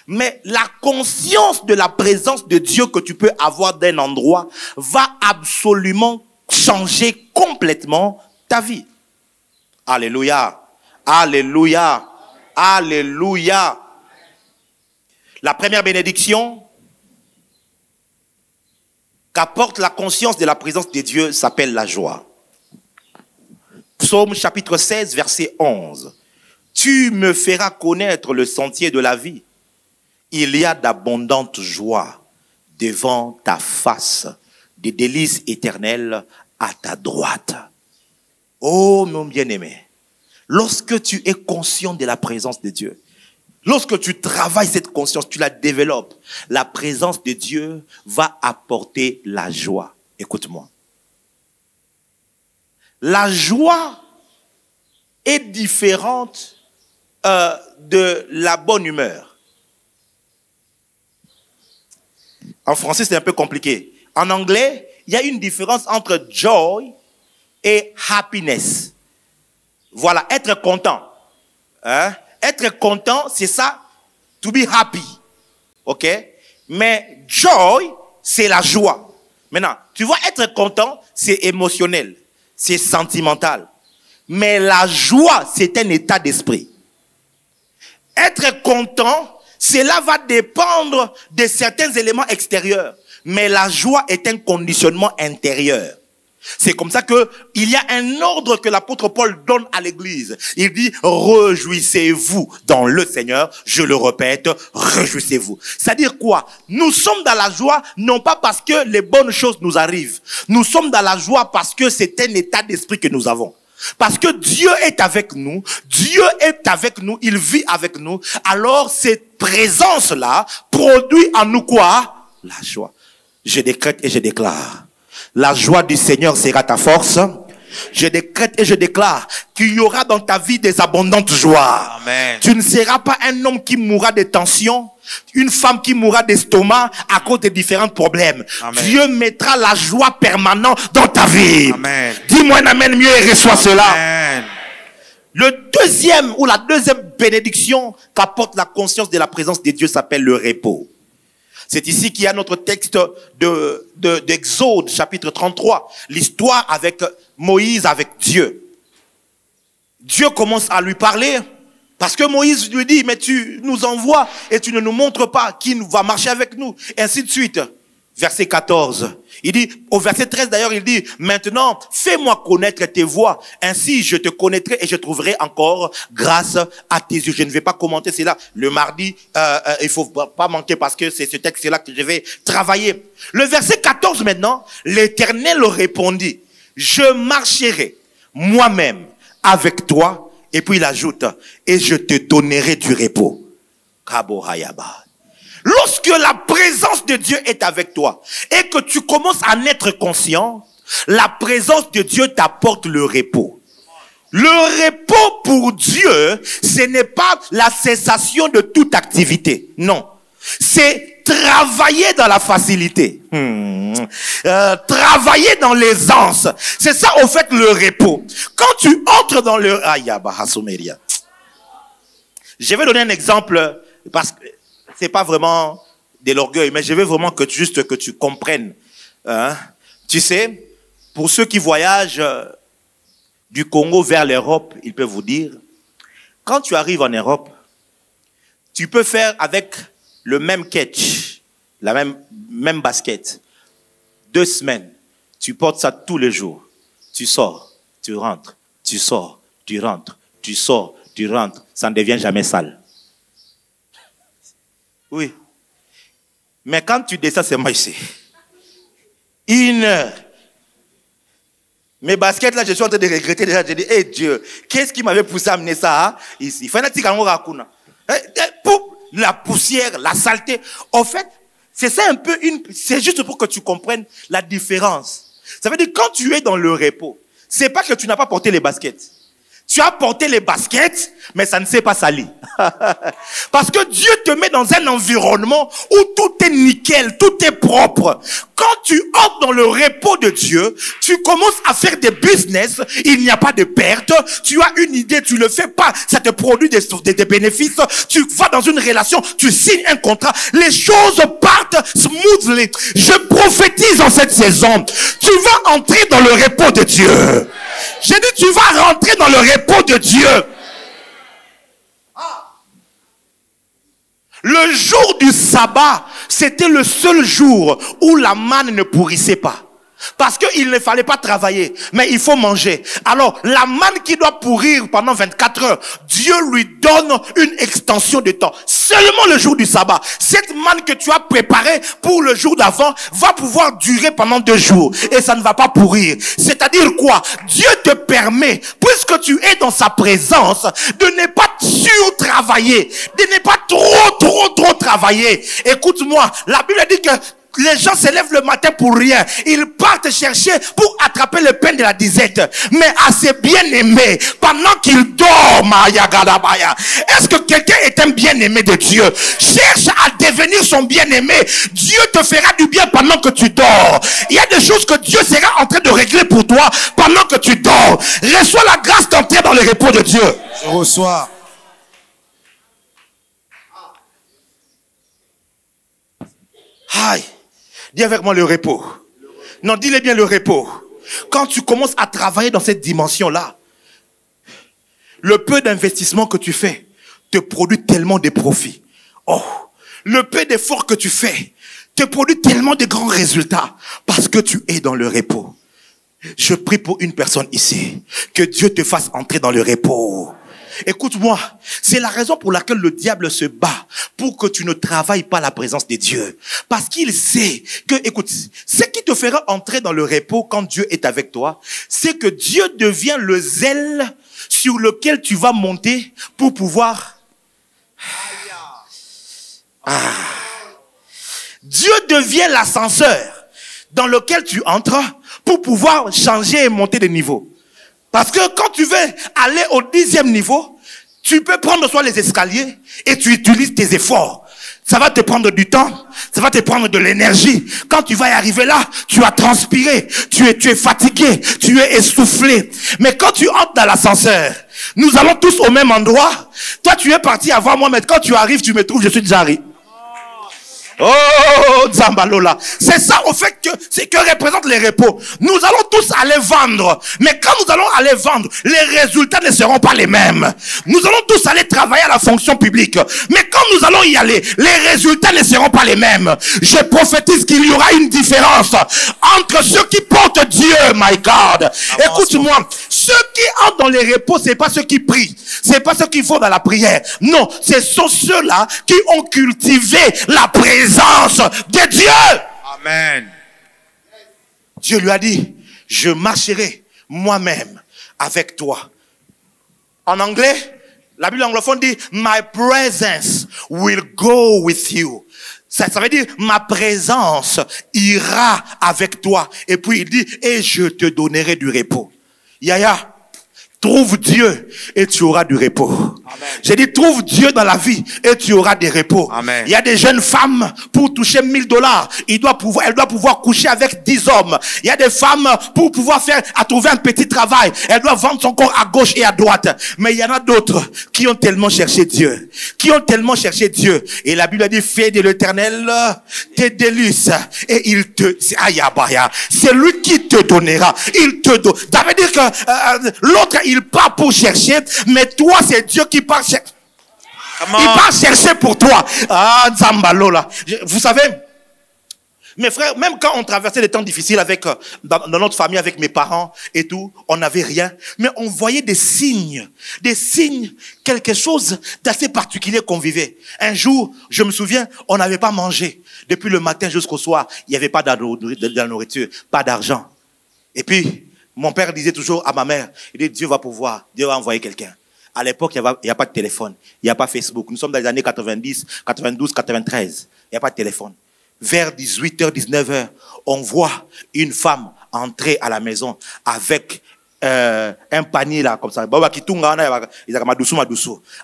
Mais la conscience de la présence de Dieu que tu peux avoir d'un endroit va absolument changer complètement ta vie. Alléluia. Alléluia. Alléluia. La première bénédiction qu'apporte la conscience de la présence de Dieu s'appelle la joie. Psaume chapitre 16, verset 11. Tu me feras connaître le sentier de la vie. Il y a d'abondantes joies devant ta face, des délices éternelles à ta droite. Oh mon bien-aimé, lorsque tu es conscient de la présence de Dieu, lorsque tu travailles cette conscience, tu la développes, la présence de Dieu va apporter la joie. Écoute-moi. La joie est différente de la bonne humeur. En français, c'est un peu compliqué. En anglais, il y a une différence entre joy et happiness. Voilà, être content. Hein? Être content, c'est ça, to be happy. Ok? Mais joy, c'est la joie. Maintenant, tu vois, être content, c'est émotionnel, c'est sentimental. Mais la joie, c'est un état d'esprit. Être content, cela va dépendre de certains éléments extérieurs. Mais la joie est un conditionnement intérieur. C'est comme ça que il y a un ordre que l'apôtre Paul donne à l'église. Il dit, réjouissez-vous dans le Seigneur. Je le répète, réjouissez-vous. C'est-à-dire quoi? Nous sommes dans la joie, non pas parce que les bonnes choses nous arrivent. Nous sommes dans la joie parce que c'est un état d'esprit que nous avons. Parce que Dieu est avec nous. Dieu est avec nous. Il vit avec nous. Alors, cette présence-là produit en nous quoi? La joie. Je décrète et je déclare. La joie du Seigneur sera ta force. Je décrète et je déclare qu'il y aura dans ta vie des abondantes joies. Amen. Tu ne seras pas un homme qui mourra de tension, une femme qui mourra d'estomac à cause de différents problèmes. Amen. Dieu mettra la joie permanente dans ta vie. Amen. Dis-moi un amen mieux et reçois cela. Amen. Le deuxième ou la deuxième bénédiction qu'apporte la conscience de la présence de Dieu s'appelle le repos. C'est ici qu'il y a notre texte d'Exode, chapitre 33. L'histoire avec Moïse, avec Dieu. Dieu commence à lui parler. Parce que Moïse lui dit, mais tu nous envoies et tu ne nous montres pas qui va marcher avec nous. Et ainsi de suite. Verset 14. Il dit, au verset 13 d'ailleurs, il dit, maintenant, fais-moi connaître tes voies. Ainsi, je te connaîtrai et je trouverai encore grâce à tes yeux. Je ne vais pas commenter cela. Le mardi, il faut pas manquer parce que c'est ce texte-là que je vais travailler. Le verset 14 maintenant, l'Éternel répondit, je marcherai moi-même avec toi. Et puis il ajoute, et je te donnerai du repos. Kabo Hayaba. Lorsque la présence de Dieu est avec toi et que tu commences à en être conscient, la présence de Dieu t'apporte le repos. Le repos pour Dieu, ce n'est pas la cessation de toute activité. Non. C'est travailler dans la facilité. Travailler dans l'aisance. C'est ça, au fait, le repos. Quand tu entres dans le... Je vais donner un exemple parce que c'est pas vraiment de l'orgueil, mais je veux vraiment que tu comprennes. Hein? Tu sais, pour ceux qui voyagent du Congo vers l'Europe, ils peuvent vous dire, quand tu arrives en Europe, tu peux faire avec le même catch, la même basket, 2 semaines. Tu portes ça tous les jours. Tu sors, tu rentres, tu sors, tu rentres, tu sors, tu rentres. Ça ne devient jamais sale. Oui. Mais quand tu descends, c'est moi ici. 1 heure. Mes baskets là, je suis en train de regretter déjà. Je dis, hey Dieu, qu'est-ce qui m'avait poussé à amener ça ici? Pour la poussière, la saleté. En fait, c'est ça un peu c'est juste pour que tu comprennes la différence. Ça veut dire, quand tu es dans le repos, c'est pas que tu n'as pas porté les baskets. Tu as porté les baskets, mais ça ne s'est pas sali. Parce que Dieu te met dans un environnement où tout est nickel, tout est propre. Quand tu entres dans le repos de Dieu, tu commences à faire des business, il n'y a pas de perte. Tu as une idée, tu le fais pas, ça te produit des bénéfices. Tu vas dans une relation, tu signes un contrat, les choses partent smoothly. Je prophétise en cette saison, tu vas entrer dans le repos de Dieu. J'ai dit, tu vas rentrer dans le repos de Dieu. Le jour du sabbat, c'était le seul jour où la manne ne pourrissait pas. Parce qu'il ne fallait pas travailler, mais il faut manger. Alors, la manne qui doit pourrir pendant 24 heures, Dieu lui donne une extension de temps. Seulement le jour du sabbat. Cette manne que tu as préparée pour le jour d'avant va pouvoir durer pendant 2 jours. Et ça ne va pas pourrir. C'est-à-dire quoi? Dieu te permet, puisque tu es dans sa présence, de ne pas sur-travailler. De ne pas trop travailler. Écoute-moi, la Bible dit que les gens se lèvent le matin pour rien. Ils partent chercher pour attraper le pain de la disette. Mais à ses bien-aimés, pendant qu'ils dorment, est-ce que quelqu'un est un bien-aimé de Dieu? Cherche à devenir son bien-aimé. Dieu te fera du bien pendant que tu dors. Il y a des choses que Dieu sera en train de régler pour toi pendant que tu dors. Reçois la grâce d'entrer dans le repos de Dieu. Je reçois. Aïe. Dis avec moi le repos. Non, dis-le bien, le repos. Quand tu commences à travailler dans cette dimension-là, le peu d'investissement que tu fais te produit tellement de profits. Oh, le peu d'efforts que tu fais te produit tellement de grands résultats parce que tu es dans le repos. Je prie pour une personne ici. Que Dieu te fasse entrer dans le repos. Écoute-moi, c'est la raison pour laquelle le diable se bat pour que tu ne travailles pas la présence de Dieu. Parce qu'il sait que, écoute, ce qui te fera entrer dans le repos quand Dieu est avec toi, c'est que Dieu devient le zèle sur lequel tu vas monter pour pouvoir... Dieu devient l'ascenseur dans lequel tu entres pour pouvoir changer et monter de niveau. Parce que quand tu veux aller au 10e niveau, tu peux prendre soit les escaliers et tu utilises tes efforts. Ça va te prendre du temps, ça va te prendre de l'énergie. Quand tu vas y arriver là, tu as transpiré, tu es fatigué, tu es essoufflé. Mais quand tu entres dans l'ascenseur, nous allons tous au même endroit. Toi, tu es parti avant moi, mais quand tu arrives, tu me trouves, je suis déjà arrivé. Oh, Zambalola. C'est ça, au fait, c'est que représente les repos. Nous allons tous aller vendre. Mais quand nous allons aller vendre, les résultats ne seront pas les mêmes. Nous allons tous aller travailler à la fonction publique. Mais quand nous allons y aller, les résultats ne seront pas les mêmes. Je prophétise qu'il y aura une différence entre ceux qui portent Dieu, my God. Écoute-moi. Ceux qui entrent dans les repos, c'est pas ceux qui prient. C'est pas ceux qui vont dans la prière. Non, ce sont ceux-là qui ont cultivé la présence de Dieu. Amen. Dieu lui a dit, je marcherai moi-même avec toi. En anglais, la Bible anglophone dit, my presence will go with you. Ça veut dire, ma présence ira avec toi. Et puis il dit, et je te donnerai du repos. Yaya, trouve Dieu et tu auras du repos. J'ai dit, trouve Dieu dans la vie et tu auras des repos. Amen. Il y a des jeunes femmes, pour toucher $1000, elles doivent pouvoir coucher avec 10 hommes. Il y a des femmes, pour pouvoir trouver un petit travail, elles doivent vendre son corps à gauche et à droite. Mais il y en a d'autres qui ont tellement cherché Dieu. Et la Bible dit, fais de l'Éternel tes délices. Et il te, c'est lui qui te donnera. Il te donne. Ça veut dire que l'autre, il part pour chercher, mais toi, c'est Dieu qui part chercher. Il part chercher pour toi. Ah, Zambalola. Vous savez, mes frères, même quand on traversait des temps difficiles dans notre famille, avec mes parents et tout, on n'avait rien. Mais on voyait des signes, quelque chose d'assez particulier qu'on vivait. Un jour, je me souviens, on n'avait pas mangé. Depuis le matin jusqu'au soir, il n'y avait pas de la nourriture, pas d'argent. Et puis, mon père disait toujours à ma mère, il dit, Dieu va pouvoir, Dieu va envoyer quelqu'un. À l'époque, il n'y a pas de téléphone, il n'y a pas Facebook. Nous sommes dans les années 90, 92, 93. Il n'y a pas de téléphone. Vers 18h, 19h, on voit une femme entrer à la maison avec un panier là, comme ça.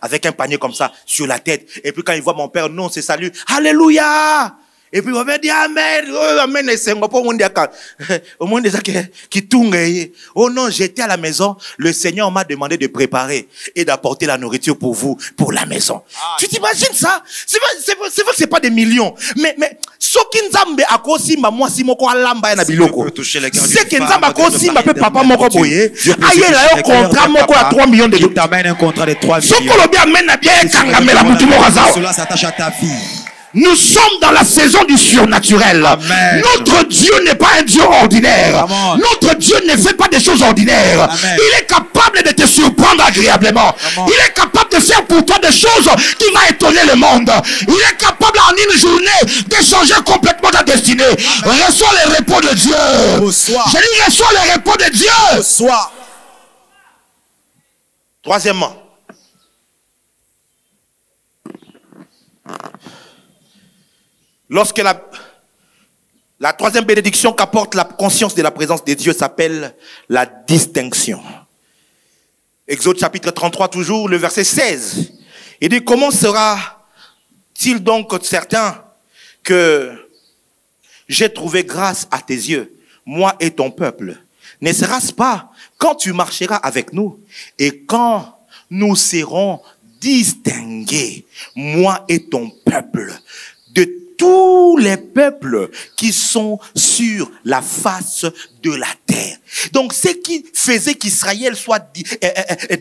Avec un panier comme ça, sur la tête. Et puis quand il voit mon père, non, c'est salut. Alléluia! Et puis on va dire amen, amen, c'est pas au monde qui tourne. Oh non, j'étais à la maison, le Seigneur m'a demandé de préparer et d'apporter la nourriture pour vous, pour la maison. Tu t'imagines ça? C'est vrai que c'est pas des millions, mais ce qui Nzambe a kosi moi si moko alamba na biloko. C'est que Nzambe a kosi ma pe papa moko boye. Aye la yo contrat moko à 3 millions de dollars. T'amène un contrat de 3 millions. Soko lo bien amène na bien kangamela mutu moko zao. Cela s'attache à ta vie. Nous sommes dans la saison du surnaturel. Amen. Notre Dieu n'est pas un Dieu ordinaire. Amen. Notre Dieu ne fait pas des choses ordinaires. Amen. Il est capable de te surprendre agréablement. Amen. Il est capable de faire pour toi des choses qui vont étonner le monde. Il est capable en une journée de changer complètement ta destinée. Reçois le repos de Dieu. Reçois. Je dis reçois le repos de Dieu. Reçois. Troisièmement, lorsque la troisième bénédiction qu'apporte la conscience de la présence de Dieu s'appelle la distinction. Exode chapitre 33, toujours le verset 16. Il dit, comment sera-t-il donc certain que j'ai trouvé grâce à tes yeux, moi et ton peuple? Ne sera-ce pas quand tu marcheras avec nous et quand nous serons distingués, moi et ton peuple, de tous les peuples qui sont sur la face de la terre. Donc, ce qui faisait qu'Israël soit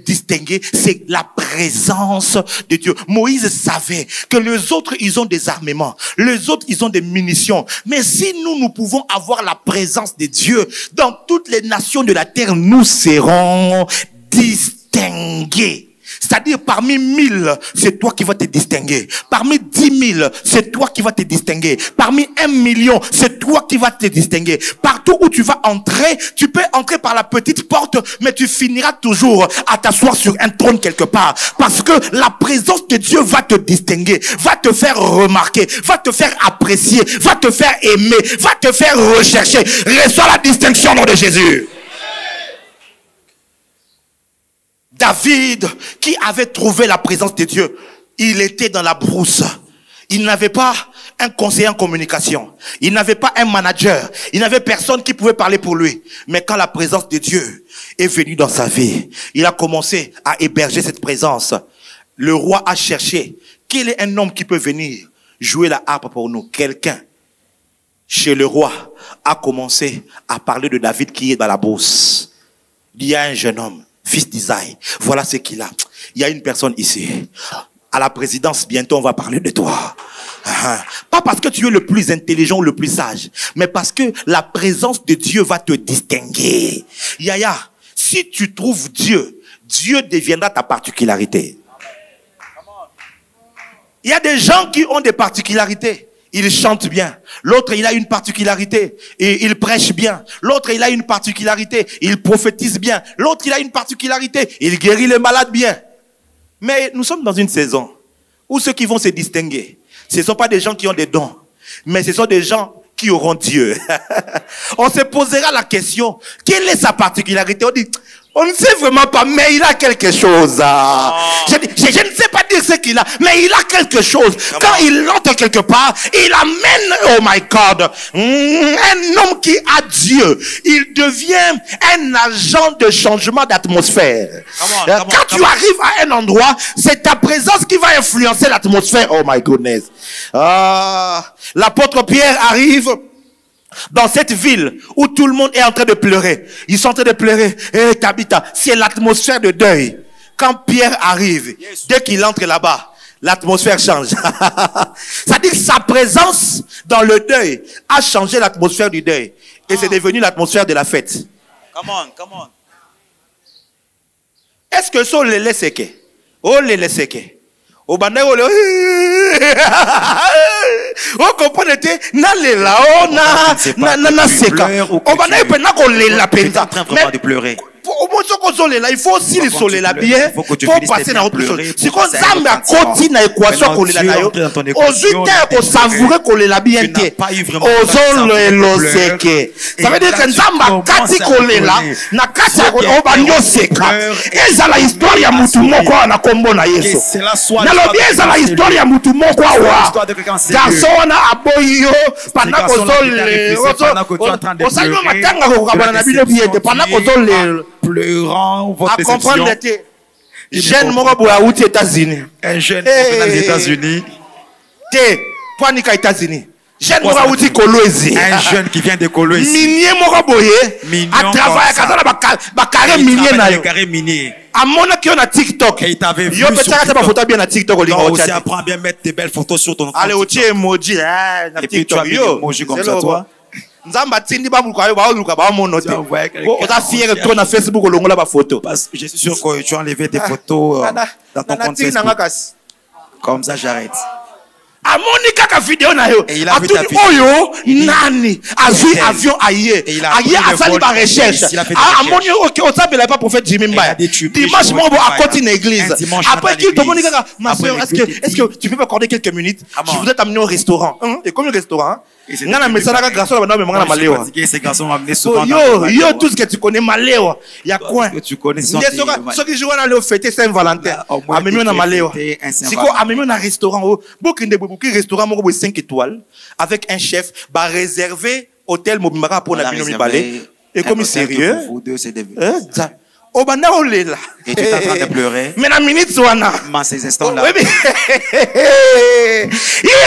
distingué, c'est la présence de Dieu. Moïse savait que les autres, ils ont des armements. Les autres, ils ont des munitions. Mais si nous pouvons avoir la présence de Dieu, dans toutes les nations de la terre, nous serons distingués. C'est-à-dire, parmi 1000, c'est toi qui vas te distinguer. Parmi 10 000, c'est toi qui vas te distinguer. Parmi 1 million, c'est toi qui vas te distinguer. Partout où tu vas entrer, tu peux entrer par la petite porte, mais tu finiras toujours à t'asseoir sur un trône quelque part. Parce que la présence de Dieu va te distinguer, va te faire remarquer, va te faire apprécier, va te faire aimer, va te faire rechercher. Reçois la distinction au nom de Jésus. David, qui avait trouvé la présence de Dieu, il était dans la brousse. Il n'avait pas un conseiller en communication. Il n'avait pas un manager. Il n'avait personne qui pouvait parler pour lui. Mais quand la présence de Dieu est venue dans sa vie, il a commencé à héberger cette présence. Le roi a cherché quel est un homme qui peut venir jouer la harpe pour nous. Quelqu'un chez le roi a commencé à parler de David qui est dans la brousse. Il y a un jeune homme, fils d'Isaïe. Voilà ce qu'il a. Il y a une personne ici. À la présidence, bientôt, on va parler de toi. Pas parce que tu es le plus intelligent ou le plus sage, mais parce que la présence de Dieu va te distinguer. Yaya, si tu trouves Dieu, Dieu deviendra ta particularité. Il y a des gens qui ont des particularités. Il chante bien. L'autre, il a une particularité. Et il prêche bien. L'autre, il a une particularité. Il prophétise bien. L'autre, il a une particularité. Il guérit les malades bien. Mais nous sommes dans une saison où ceux qui vont se distinguer, ce ne sont pas des gens qui ont des dons, mais ce sont des gens qui auront Dieu. On se posera la question, quelle est sa particularité? On dit, on ne sait vraiment pas, mais il a quelque chose. Je ne sais pas dire ce qu'il a, mais il a quelque chose. Quand il entre quelque part, il amène, oh my God, un homme qui a Dieu. Il devient un agent de changement d'atmosphère. Quand tu arrives à un endroit, c'est ta présence qui va influencer l'atmosphère. Oh my goodness. L'apôtre Pierre arrive dans cette ville où tout le monde est en train de pleurer. Ils sont en train de pleurer. Eh, Tabitha, c'est l'atmosphère de deuil. Quand Pierre arrive, dès qu'il entre là-bas, l'atmosphère change. C'est-à-dire que sa présence dans le deuil a changé l'atmosphère du deuil. Et c'est devenu l'atmosphère de la fête. Come on. Est-ce que ça, le laisse que? Oh, le laisse que? Au bandé, oh, oh, comprenez, na le la, oh, na seka. Au bandé, il peut n'a qu'on le la peine. Vraiment de pleurer. Au moins, ce qu'on là, il faut aussi le soleil là bien pour passer dans autre chose. Si on zambe à côté na équation qu'on est là, aux huitains qu'on savourer qu'on est là bien té. Aux zones l'oseke. Ça veut dire que zambe à kati qu'on est là, na kati on va nyo seka. Et ça la histoire ya mutu moko na kombo na Yesu. Na lo bien ça la histoire ya mutu moko wa. Garçon na aboyo pendant qu'on zole. On salue matanga ko kabana na bino bien pendant qu'on zole. Pleurant votre déception. À comprendre l'été. Jeune Moroboa aux États-Unis. Un jeune des États-Unis. Poinika États-Unis. Jeune Moroboa Kolwezi. Un jeune qui vient de Kolwezi. Minier Moroboye. À travailler à carré minier na yo. Carré minier. À mon qui on a TikTok. Et il t'avait vu sur TikTok. Yo photo bien na TikTok au lingo. Aussi apprends bien mettre des belles photos sur ton compte. Allez au emoji na TikTok yo. Emoji comme ça toi. Nzamba tindi ba muluka ba luka ba monote. On t'a fier toi na Facebook olongola ba photo. Parce que je suis sûr que tu as enlevé tes photos dans ton compte Facebook. Comme ça j'arrête. Amoni kaka vidéo na yo. Atuni oyo nani azui avion aye. Aye asali ba recherche. Amoni OK on s'appelle pas prophète Jimmy Mbaya. Dimanche mon à côté de l'église. Après qu'il te moni kaka ma soeur est-ce que tu peux m'accorder quelques minutes? Je voudrais t'amener au restaurant. Et comme le restaurant ngana mesana garçon là bana mangana malewa. Ces garçons m'ont amené souvent. Yo tout ce que tu connais malewa. Ya quoi? Tu connais ceux qui jouent dans le fêter Saint-Valentin. Amemi na malewa. Siko amemi na restaurant. Bokinde bobuki restaurant moko 5 étoiles avec un chef ba réservé hôtel Mobimaka pour la bino mibalé. Et comme sérieux. Vous deux c'est devenu. Obana olela. Et tu es en train de pleurer. Mais la minute soana. Dans ces instants là. Oui mais. Yeah!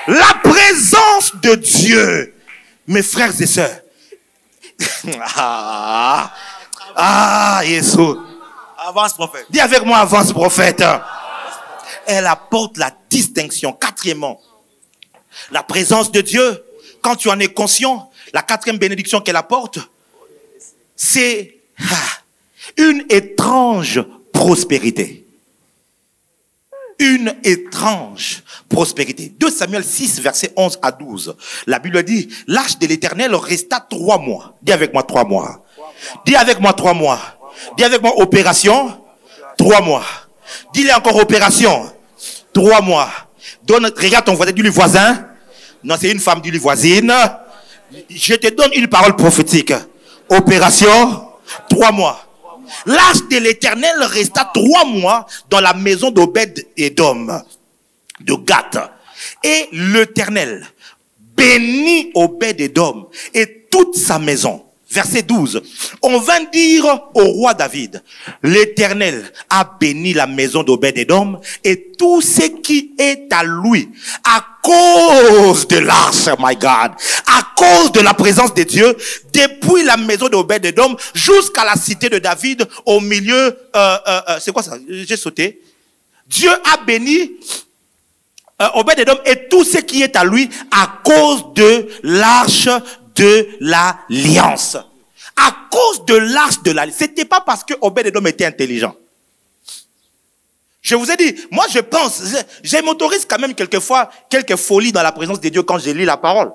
La présence de Dieu, mes frères et sœurs. Jésus. Avance, prophète. Dis avec moi, avance, prophète. Elle apporte la distinction. Quatrièmement, la présence de Dieu, quand tu en es conscient, la quatrième bénédiction qu'elle apporte, c'est une étrange prospérité. Une étrange prospérité. 2 Samuel 6, versets 11 à 12. La Bible dit, l'arche de l'Éternel resta 3 mois. Dis avec moi 3 mois. Dis avec moi 3 mois. Dis avec moi opération, 3 mois. Dis-le encore opération, 3 mois. Regarde ton voisin, dis-lui voisin. Non, c'est une femme, dis-lui voisine. Je te donne une parole prophétique. Opération, 3 mois. L'arche de l'Éternel resta 3 mois dans la maison d'Obed-Édom, de Gath. Et l'Éternel bénit Obed-Édom et toute sa maison. Verset 12. On vint dire au roi David, l'Éternel a béni la maison d'Obed-Édom et tout ce qui est à lui à cause de l'arche, my God, à cause de la présence de Dieu, depuis la maison d'Obed-Édom jusqu'à la cité de David au milieu, c'est quoi ça? J'ai sauté. Dieu a béni Obed-Édom et tout ce qui est à lui à cause de l'arche de l'alliance. À cause de l'arche de l'alliance. C'était pas parce que Obed-Édom était intelligent. Je vous ai dit, moi je pense, je m'autorise quand même quelquefois quelques folies dans la présence de Dieu quand je lis la parole.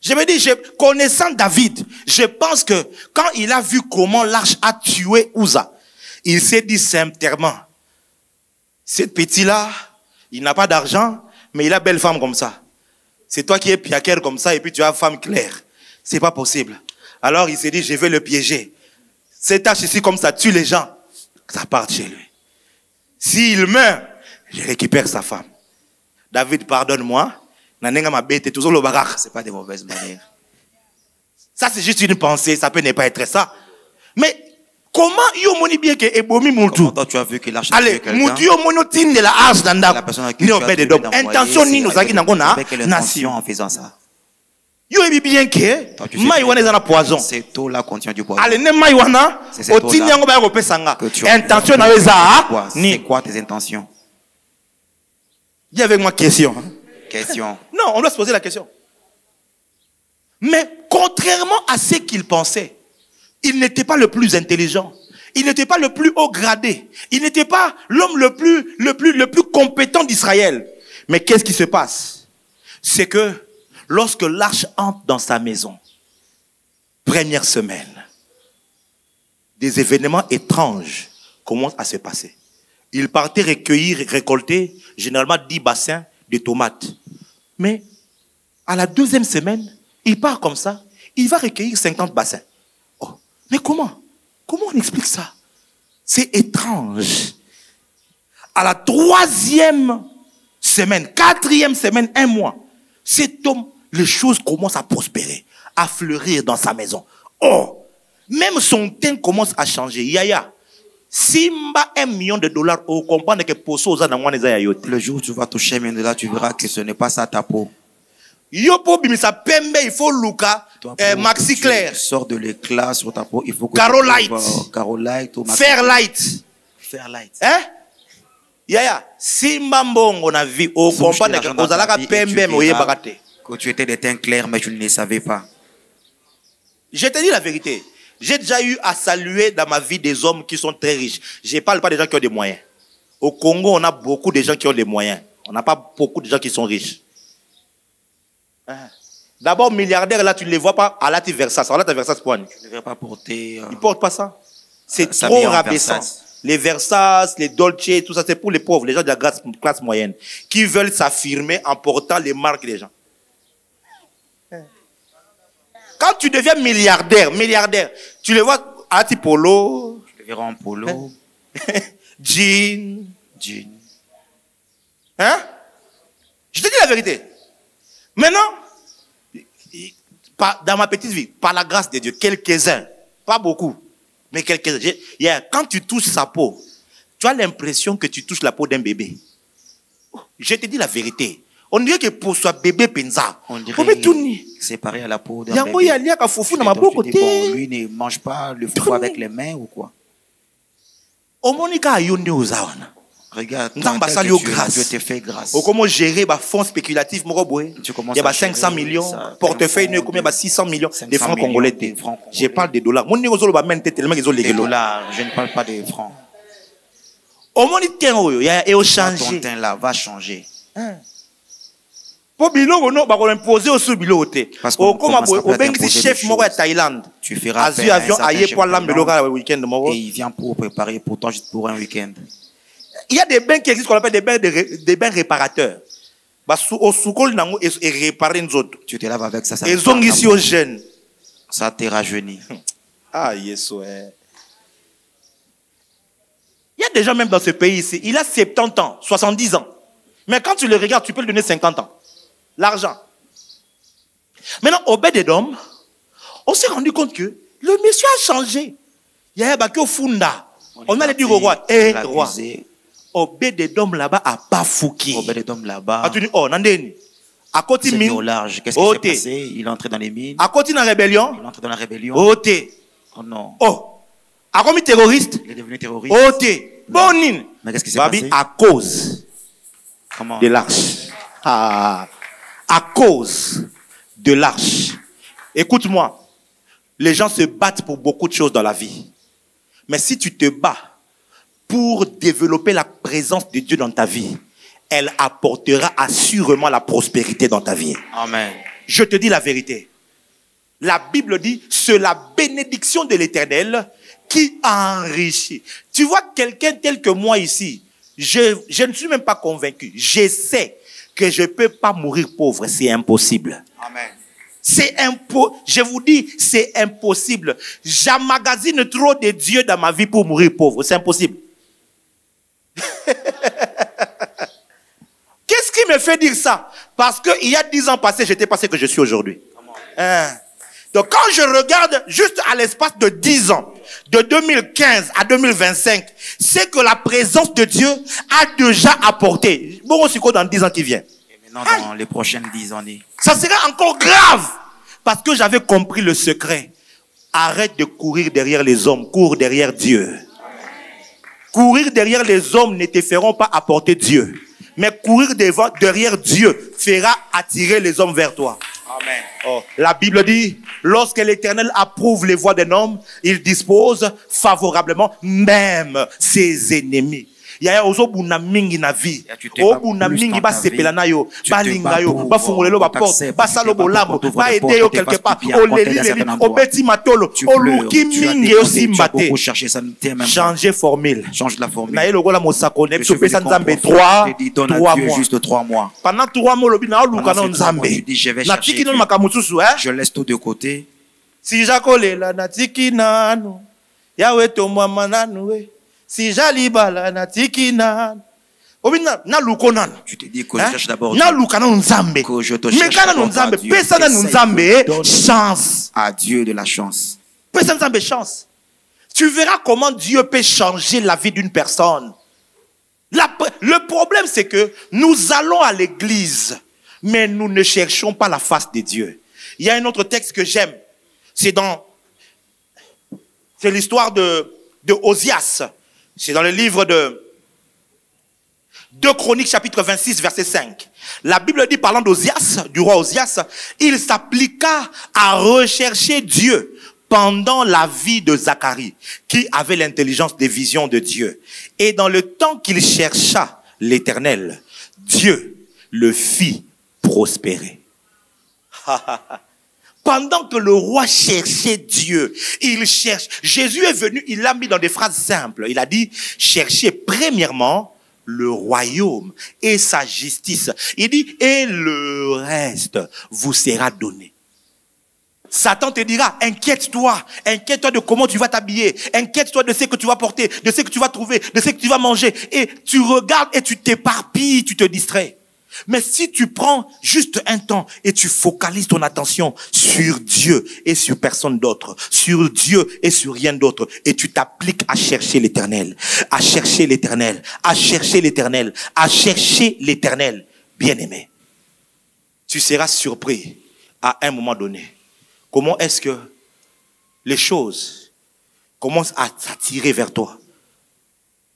Je me dis, connaissant David, je pense que quand il a vu comment l'arche a tué Uza, il s'est dit simplement, cette petite-là, il n'a pas d'argent, mais il a belle femme comme ça. C'est toi qui es piaquère comme ça et puis tu as femme claire. C'est pas possible. Alors il s'est dit, je vais le piéger. Cette tâche ici comme ça tue les gens. Ça part chez lui. S'il meurt, je récupère sa femme. David, pardonne-moi. C'est pas des mauvaises manières. Ça c'est juste une pensée, ça peut ne pas être ça. Mais comment yomoni bien que ebomi mutu? Comment tu as vu que l'arche allez, mutu yomoni tin de la hache d'anda. La personne qui intention ni nous agi nangona nation en faisant ça. Yo ebi bien que mai wana ezana poison. C'est tout là contient du poison. Allez, ne mai wana otini yango ba ko pesanga. Intention na eza ni c'est quoi tes intentions? Dis avec moi question. Question. Non, on doit se poser la question. Mais contrairement à ce qu'il pensait, il n'était pas le plus intelligent. Il n'était pas le plus haut gradé. Il n'était pas l'homme le plus compétent d'Israël. Mais qu'est-ce qui se passe? C'est que lorsque l'arche entre dans sa maison, première semaine, des événements étranges commencent à se passer. Il partait recueillir, récolter, généralement 10 bassins de tomates. Mais à la deuxième semaine, il part comme ça, il va recueillir 50 bassins. Oh, mais comment? Comment on explique ça? C'est étrange. À la troisième semaine, 4e semaine, 1 mois, cet homme, les choses commencent à prospérer, à fleurir dans sa maison. Oh, même son teint commence à changer. Yaya, Simba $1 million, on comprend que Poso le jour où tu vas toucher $1 million, tu verras que ce n'est pas ça ta peau. Yopo bimisa pembe, il faut Luca, maxi clair. Sort de l'éclat sur ta peau, il faut que Carolite. Carolite ou Fairlight. Fairlight. Hein? Yaya, Simba mbongo na vie, on comprend que ozalaka pembe moye bakate. Que tu étais de teint clair, mais tu ne le savais pas. Je te dis la vérité. J'ai déjà eu à saluer dans ma vie des hommes qui sont très riches. Je ne parle pas des gens qui ont des moyens. Au Congo, on a beaucoup de gens qui ont des moyens. On n'a pas beaucoup de gens qui sont riches. D'abord, milliardaires, là, tu ne les vois pas à la Versace. À la Versace, point. Tu ne devrais pas porter... Ils ne portent pas ça. C'est trop rabaissant. Les Versace, les Dolce, tout ça, c'est pour les pauvres, les gens de la classe moyenne, qui veulent s'affirmer en portant les marques des gens. Quand tu deviens milliardaire, tu les vois à polo. Je les verrai en polo. Jean. Hein? Je te dis la vérité. Maintenant, dans ma petite vie, par la grâce de Dieu, quelques-uns, pas beaucoup, mais quelques-uns. Quand tu touches sa peau, tu as l'impression que tu touches la peau d'un bébé. Je te dis la vérité. On dirait que pour soi bébé penza. On dirait séparé à la peau d'un bébé. Yango ya fufu na maboko te. Bon, lui ne mange pas le foufou avec les mains ou quoi? Omonika ayonde ozawana. Regarde, Dieu te fait grâce. Comment gérer les fonds spéculatifs? Il y a 500 millions, portefeuille, combien 600 millions de francs congolais. Je parle des dollars. Des dollars, je ne parle pas des francs. Ton teint là va changer. Pour bilo no ba ko imposer au bilo te. Au chef moko à Thaïlande. Tu feras avion aillé pour l'ambeloga le week-end moko. Et il vient pour préparer pour toi juste pour un week-end. Il y a des bains qui existent qu'on appelle des bains réparateurs. Au soukol nango et réparer nous autres. Tu te laves avec ça. Et sont ici aux jeunes. Ça te rajeunit. Ah yes ouais. Il y a des gens même dans ce pays ici, il a 70 ans, 70 ans. Mais quand tu le regardes, tu peux lui donner 50 ans. L'argent. Maintenant, au Obed-Edom, on s'est rendu compte que le monsieur a changé. Il y a un Funda. On allait dire au roi, roi. Obed-Edom là-bas a pas fouki. Obed-Edom là-bas. Ah, tu dis, oh, Nandeni. À côté mine. Au large. Qu'est-ce qui s'est passé? Il est entré dans les mines. À côté dans la rébellion. Il est entré dans la rébellion. Oh non. Oh. À côté terroriste. Il est devenu terroriste. Bonine. Mais qu'est-ce qui s'est passé? À cause. Comment? De l'arche. À cause de l'arche. Écoute-moi. Les gens se battent pour beaucoup de choses dans la vie. Mais si tu te bats pour développer la présence de Dieu dans ta vie, elle apportera assurément la prospérité dans ta vie. Amen. Je te dis la vérité. La Bible dit, c'est la bénédiction de l'Éternel qui enrichit. Tu vois quelqu'un tel que moi ici, je ne suis même pas convaincu. Je sais que je ne peux pas mourir pauvre. C'est impossible. Amen. Je vous dis, c'est impossible. J'emmagasine trop de Dieu dans ma vie pour mourir pauvre. C'est impossible. Qu'est-ce qui me fait dire ça? Parce qu'il y a 10 ans passés, j'étais pas ce que je suis aujourd'hui. Donc quand je regarde juste à l'espace de 10 ans, de 2015 à 2025, c'est que la présence de Dieu a déjà apporté. Bon, c'est quoi dans 10 ans qui viennent? Et maintenant, dans les prochaines 10 années. Ça sera encore grave. Parce que j'avais compris le secret. Arrête de courir derrière les hommes, cours derrière Dieu. Courir derrière les hommes ne te feront pas apporter Dieu. Mais courir derrière Dieu fera attirer les hommes vers toi. Amen. Oh. La Bible dit, lorsque l'Éternel approuve les voies d'un homme, il dispose favorablement même ses ennemis. Yaya ozobuna mingi na vie. Obuna mingi ba sepela na yo, ba linga yo, ba fungolelo ba porte, ba salo bolambo, ba aider yo quelque part, oleli, obeti matolo, oluki mingi osimbate. Changer formule. Change la formule. Na ye logola mosako ne so pesa nzambe 3 mois. Juste 3 mois. Pendant 3 mois lobi na luka na nzambe. Na tiki no makamususu Je laisse tout de côté. Si jakolela na tiki nanu. Yawe to mama nanu we. Si jalibala na tikina. Obina na lukonan. Tu te dis que je cherche d'abord na lukana nzambe. Que je te cherche d'abord nzambe. Pesa na nzambe chance. À Dieu de la chance. Pesa nzambe chance. Tu verras comment Dieu peut changer la vie d'une personne. Le problème c'est que nous allons à l'église, mais nous ne cherchons pas la face de Dieu. Il y a un autre texte que j'aime. C'est l'histoire de Osias. C'est dans le livre de 2 Chroniques, chapitre 26, verset 5. La Bible dit, parlant d'Osias, du roi Osias, il s'appliqua à rechercher Dieu pendant la vie de Zacharie, qui avait l'intelligence des visions de Dieu. Et dans le temps qu'il chercha l'Éternel, Dieu le fit prospérer. Pendant que le roi cherchait Dieu, il cherche. Jésus est venu, il l'a mis dans des phrases simples. Il a dit, cherchez premièrement le royaume et sa justice. Il dit, et le reste vous sera donné. Satan te dira, inquiète-toi de comment tu vas t'habiller, inquiète-toi de ce que tu vas porter, de ce que tu vas trouver, de ce que tu vas manger. Et tu regardes et tu t'éparpilles, tu te distrais. Mais si tu prends juste un temps et tu focalises ton attention sur Dieu et sur personne d'autre, sur Dieu et sur rien d'autre, et tu t'appliques à chercher l'Éternel, à chercher l'Éternel, à chercher l'Éternel, à chercher l'Éternel, bien-aimé, tu seras surpris à un moment donné. Comment est-ce que les choses commencent à s'attirer vers toi?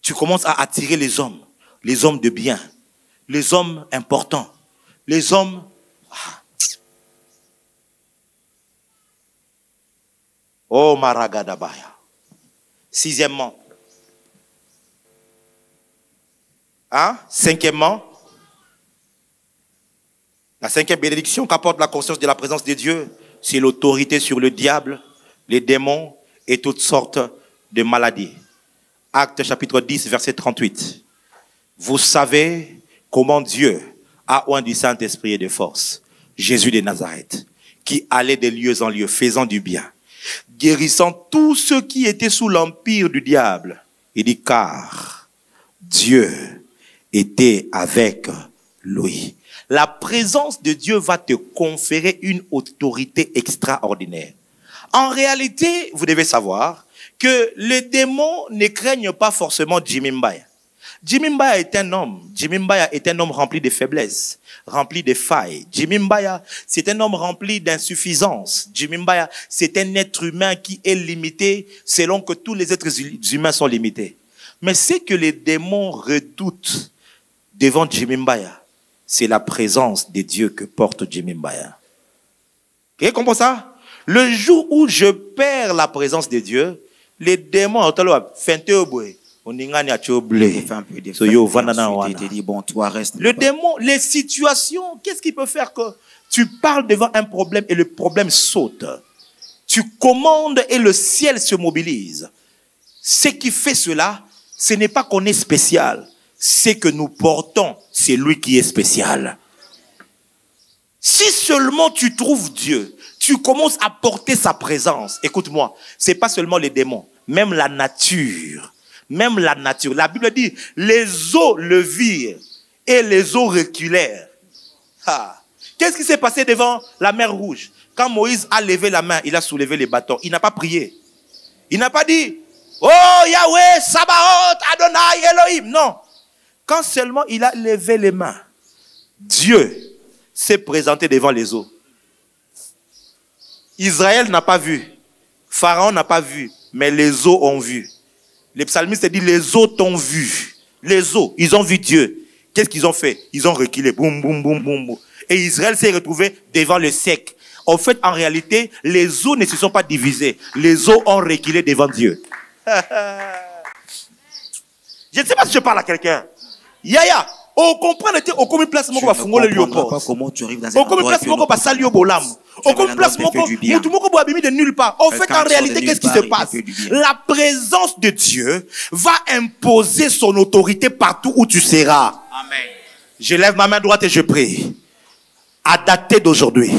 Tu commences à attirer les hommes de bien, les hommes importants, les hommes... Oh Maragadabaya. Sixièmement. Cinquièmement. La cinquième bénédiction qu'apporte la conscience de la présence de Dieu, c'est l'autorité sur le diable, les démons et toutes sortes de maladies. Actes chapitre 10, verset 38. Vous savez comment Dieu a oint du Saint-Esprit et de force Jésus de Nazareth, qui allait de lieu en lieu, faisant du bien, guérissant tous ceux qui étaient sous l'empire du diable. Il dit, car Dieu était avec lui. La présence de Dieu va te conférer une autorité extraordinaire. En réalité, vous devez savoir que les démons ne craignent pas forcément Jimmy Mbaya. Jimmy Mbaya est un homme. Jimmy Mbaya est un homme rempli de faiblesses, rempli de failles. Jimmy Mbaya, c'est un homme rempli d'insuffisance. Jimmy Mbaya, c'est un être humain qui est limité selon que tous les êtres humains sont limités. Mais ce que les démons redoutent devant Jimmy Mbaya, c'est la présence de Dieu que porte Jimmy Mbaya. Vous comprenez ça? Le jour où je perds la présence de Dieu, les démons, le démon, les situations, qu'est-ce qui peut faire que tu parles devant un problème et le problème saute? Tu commandes et le ciel se mobilise. Ce qui fait cela, ce n'est pas qu'on est spécial. C'est que nous portons, c'est lui qui est spécial. Si seulement tu trouves Dieu, tu commences à porter sa présence. Écoute-moi, c'est pas seulement les démons, même la nature. Même la nature. La Bible dit, les eaux le virent et les eaux reculèrent. Qu'est-ce qui s'est passé devant la mer Rouge? Quand Moïse a levé la main, il a soulevé les bâtons. Il n'a pas prié. Il n'a pas dit, oh Yahweh, Sabaoth, Adonai, Elohim. Non. Quand seulement il a levé les mains, Dieu s'est présenté devant les eaux. Israël n'a pas vu. Pharaon n'a pas vu. Mais les eaux ont vu. Les psalmistes disent, les eaux t'ont vu. Les eaux, ils ont vu Dieu. Qu'est-ce qu'ils ont fait? Ils ont reculé. Boum, boum, boum, boum, boum. Et Israël s'est retrouvé devant le sec. En fait, en réalité, les eaux ne se sont pas divisées. Les eaux ont reculé devant Dieu. Je ne sais pas si je parle à quelqu'un. Yaya, au comprendre au commun place moko ba fungole lieu porte. Comment tu arrives dans un endroit place moko ba salio bolam. Au commun place moko mutu moko bo abimi de nulle part. En fait, en réalité, qu'est-ce qui se passe? La présence de Dieu va imposer son autorité partout où tu seras. Amen. Je lève ma main droite et je prie. À dater d'aujourd'hui,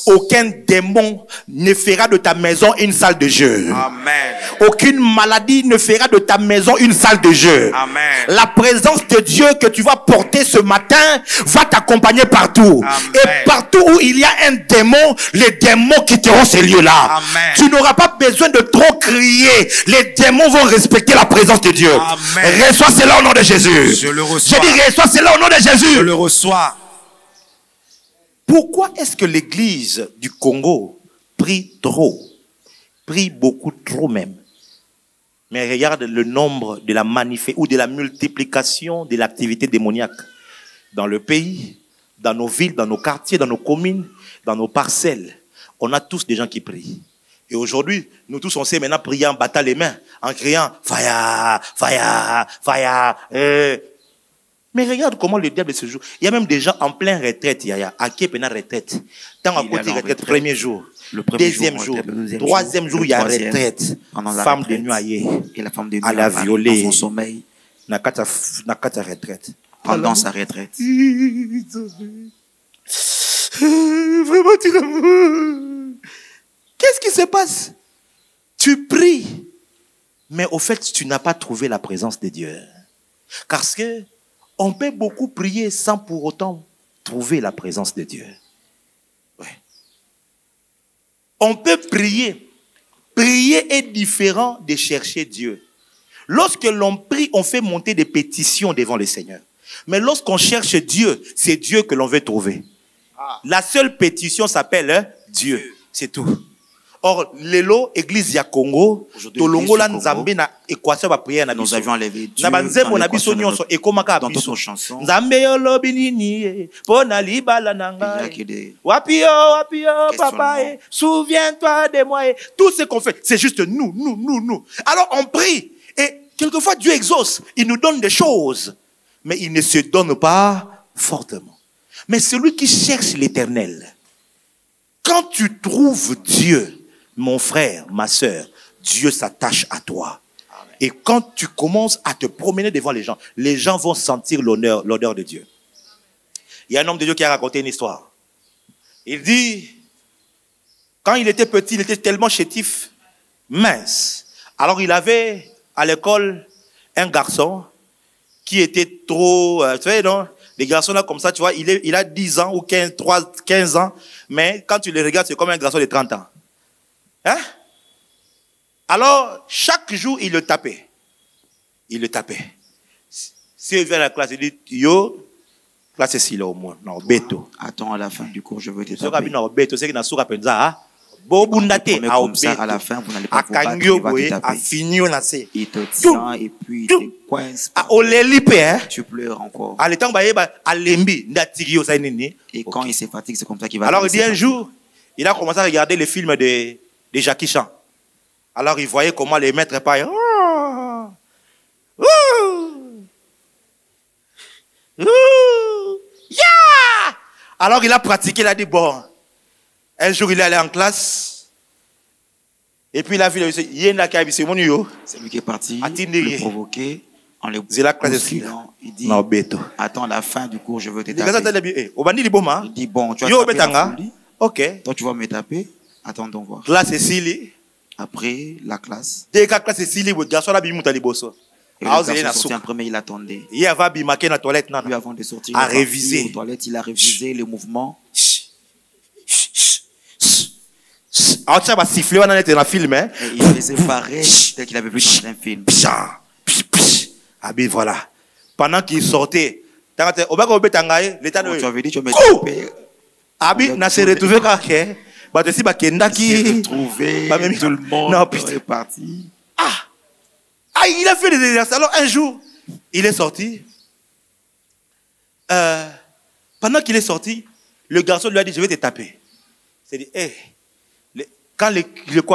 aucun démon ne fera de ta maison une salle de jeu. Amen. Aucune maladie ne fera de ta maison une salle de jeu. Amen. La présence de Dieu que tu vas porter ce matin va t'accompagner partout. Amen. Et partout où il y a un démon, les démons quitteront ces lieux-là. Amen. Tu n'auras pas besoin de trop crier. Les démons vont respecter la présence de Dieu. Amen. Reçois cela au nom de Jésus. Je le reçois. Je dis reçois cela au nom de Jésus. Je le reçois. Pourquoi est-ce que l'église du Congo prie trop? Prie beaucoup trop même. Mais regarde le nombre de la manifestation ou de la multiplication de l'activité démoniaque dans le pays, dans nos villes, dans nos quartiers, dans nos communes, dans nos parcelles. On a tous des gens qui prient. Et aujourd'hui, nous tous on sait maintenant prier en battant les mains, en criant « Fire, fire, fire ». Mais regarde comment le diable se joue. Il y a même des gens en pleine retraite. Il y a à qui est retraite. Tant à côté retraite, premier jour, deuxième jour, troisième jour, il y a retraite. Femme de nuit et la femme de nuit à la violer. Dans son sommeil. Nakata retraite. Pendant sa retraite. Vraiment, tu qu'est-ce qui se passe? Tu pries, mais au fait, tu n'as pas trouvé la présence de Dieu. Parce que on peut beaucoup prier sans pour autant trouver la présence de Dieu. Ouais. On peut prier. Prier est différent de chercher Dieu. Lorsque l'on prie, on fait monter des pétitions devant le Seigneur. Mais lorsqu'on cherche Dieu, c'est Dieu que l'on veut trouver. La seule pétition s'appelle Dieu. C'est tout. Or, l'élo, église ya Congo, tolongo la nzambe na équation ba prière na biso. Nous avions enlevé Dieu na banzembo na biso nyonso ekomaka dans biso. notre chanson. Nzambe yo lobi nini pona libala nanga. Wapi yo papa, souviens-toi de moi. Tout ce qu'on fait, c'est juste nous. Alors on prie et quelquefois Dieu exauce, il nous donne des choses, mais il ne se donne pas fortement. Mais celui qui cherche l'Éternel, quand tu trouves Dieu, mon frère, ma sœur, Dieu s'attache à toi. Amen. Et quand tu commences à te promener devant les gens vont sentir l'odeur de Dieu. Il y a un homme de Dieu qui a raconté une histoire. Il dit, quand il était petit, il était tellement chétif, mince. Alors il avait à l'école un garçon qui était trop, tu sais, non? Les garçons là comme ça, tu vois, il a 10 ans ou 15 ans, mais quand tu le regardes, c'est comme un garçon de 30 ans. Hein? Alors, chaque jour, il le tapait. S'il vient à la classe, il dit, yo, classe ici là au moins, non, béto. Attends, à la fin du cours, je veux te taper. Non, béto, c'est qu'il n'a pas comme ça, comme ça, à la fin, vous n'allez pas vous battre, il va te taper. Il te tient et puis il te coince. Tu pleures encore. Et quand il se fatigue, c'est comme ça qu'il va. Alors il dit un jour, il a commencé à regarder les films de Jackie Chan. Alors il voyait comment les maîtres paient. Alors il a pratiqué, il a dit bon. Un jour, il est allé en classe. Et puis, il a vu, c'est lui qui est parti, le provoquer, en le bousculant. Il dit, attends, la fin du cours, je veux te taper. Il dit, bon, tu vas taper. Ok. Toi, tu vas me taper. Attendons voir. Classe Cécilie. Après, la classe. Dès que la classe Cécilie, le garçon a sorti en premier, il attendait. Il avait bimaqué dans la toilette. Lui, avant de sortir, à réviser. Aux toilettes, il a révisé les mouvements. Alors, tu vas siffler dans le film. Et il faisait pareil tel qu'il avait vu dans un film. Ah bien voilà. Pendant qu'il sortait, tu avais dit, tu me tapé. Ah bien, on s'est retrouvé quand il s'est retrouvé, tout le monde est parti. Ah, il a fait des exercices. Alors un jour, il est sorti. Pendant qu'il est sorti, le garçon lui a dit, je vais te taper. Il dit, hey. Quand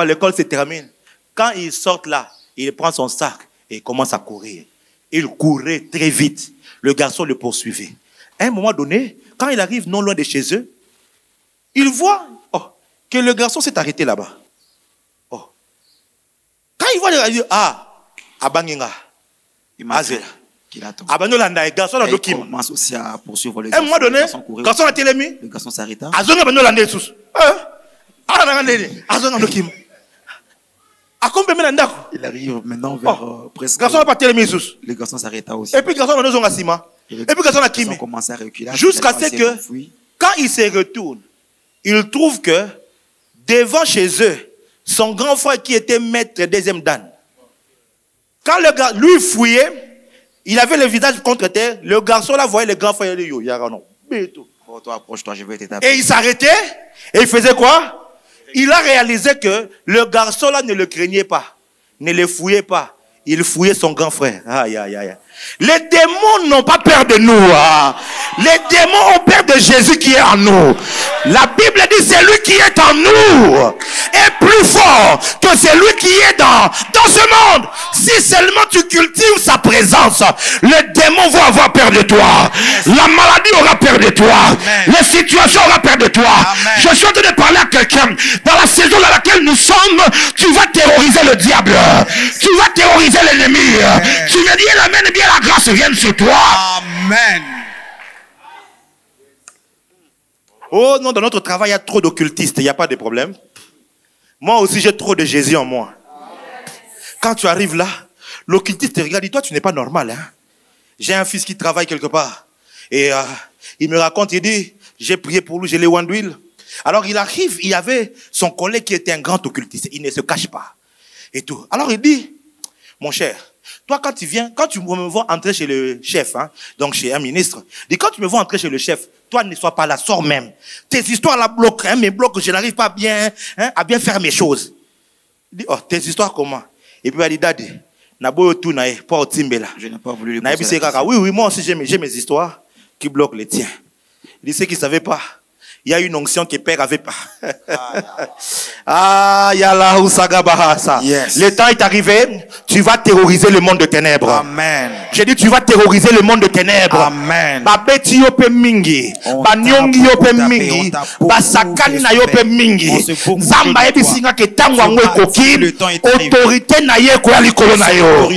l'école se termine, quand il sort là, il prend son sac et il commence à courir. Il courait très vite. Le garçon le poursuivait. À un moment donné, quand il arrive non loin de chez eux, il voit que le garçon s'est arrêté là-bas. Quand il voit le garçon, Abanginga. Il m'a dit qu'il attend. Le garçon a commence aussi à poursuivre le garçon. À un moment donné, le garçon a télémi. Le garçon s'arrêta. Il arrive maintenant vers presque. Le garçon s'arrêta aussi. Et puis le garçon commence à reculer. Jusqu'à ce que, quand il se retourne, il trouve que devant chez eux, son grand frère qui était maître deuxième dan. Quand le gars, lui fouillait, il avait le visage contre terre. Le garçon là voyait le grand frère et il dit, toi, approche-toi, je vais te taper. Et il s'arrêtait et il faisait quoi? Il a réalisé que le garçon là ne le craignait pas, ne le fouillait pas. Il fouillait son grand frère. Aïe, aïe, aïe. Les démons n'ont pas peur de nous. Les démons ont peur de Jésus qui est en nous. La Bible dit c'est lui qui est en nous est plus fort que celui qui est dans ce monde. Si seulement tu cultives sa présence, les démons vont avoir peur de toi. La maladie aura peur de toi. Les situations auront peur de toi. Je suis en train de parler à quelqu'un. Dans la saison dans laquelle nous sommes, tu vas terroriser le diable. Tu vas terroriser l'ennemi. Tu veux dire amen, bien la grâce vienne sur toi. Amen. Oh non, dans notre travail, il y a trop d'occultistes, il n'y a pas de problème. Moi aussi, j'ai trop de Jésus en moi. Quand tu arrives là, l'occultiste te regarde, dit, toi, tu n'es pas normal. Hein? J'ai un fils qui travaille quelque part. Et il me raconte, il dit, j'ai prié pour lui, j'ai les one d'huile. Alors il arrive, il y avait son collègue qui était un grand occultiste. Il ne se cache pas. Et tout. Alors il dit, mon cher, Toi, quand tu me vois entrer chez le chef, hein, donc chez un ministre, dis quand tu me vois entrer chez le chef, toi ne sois pas là, sors même. Tes histoires là bloquent, hein, mes blocs, je n'arrive pas bien, hein, à bien faire mes choses. Dis, oh, tes histoires comment? Et puis il dit, Daddy, je n'ai pas voulu lui poser la question. Oui, moi aussi j'ai mes histoires qui bloquent les tiens. Il dit, ceux qui ne savaient pas, il y a une onction que Père n'avait pas. Yes. Le temps est arrivé, tu vas terroriser le monde de ténèbres. Amen. J'ai dit, tu vas terroriser le monde de ténèbres. Amen. Babeti yope mingi, banyongi yope mingi, basakani na yope mingi. Zamba ebisinga ke tango angwe koki, autorité na ye ko yali kolo na yo.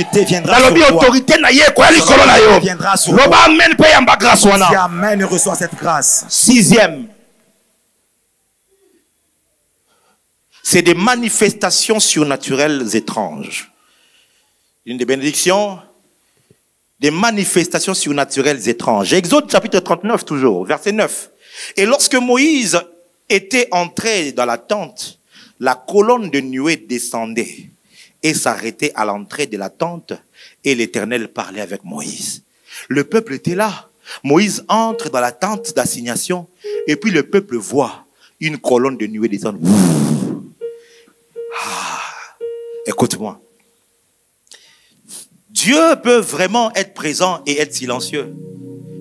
Nalobi autorité na ye ko yali kolo na yo. Loba amen pe yamba grâce wana. Si amen reçoit cette grâce. 6e. C'est des manifestations surnaturelles étranges. Une des bénédictions, des manifestations surnaturelles étranges. Exode chapitre 39 toujours, verset 9. Et lorsque Moïse était entré dans la tente, la colonne de nuée descendait et s'arrêtait à l'entrée de la tente et l'Éternel parlait avec Moïse. Le peuple était là. Moïse entre dans la tente d'assignation et puis le peuple voit une colonne de nuée descendre. Écoute-moi. Dieu peut vraiment être présent et être silencieux.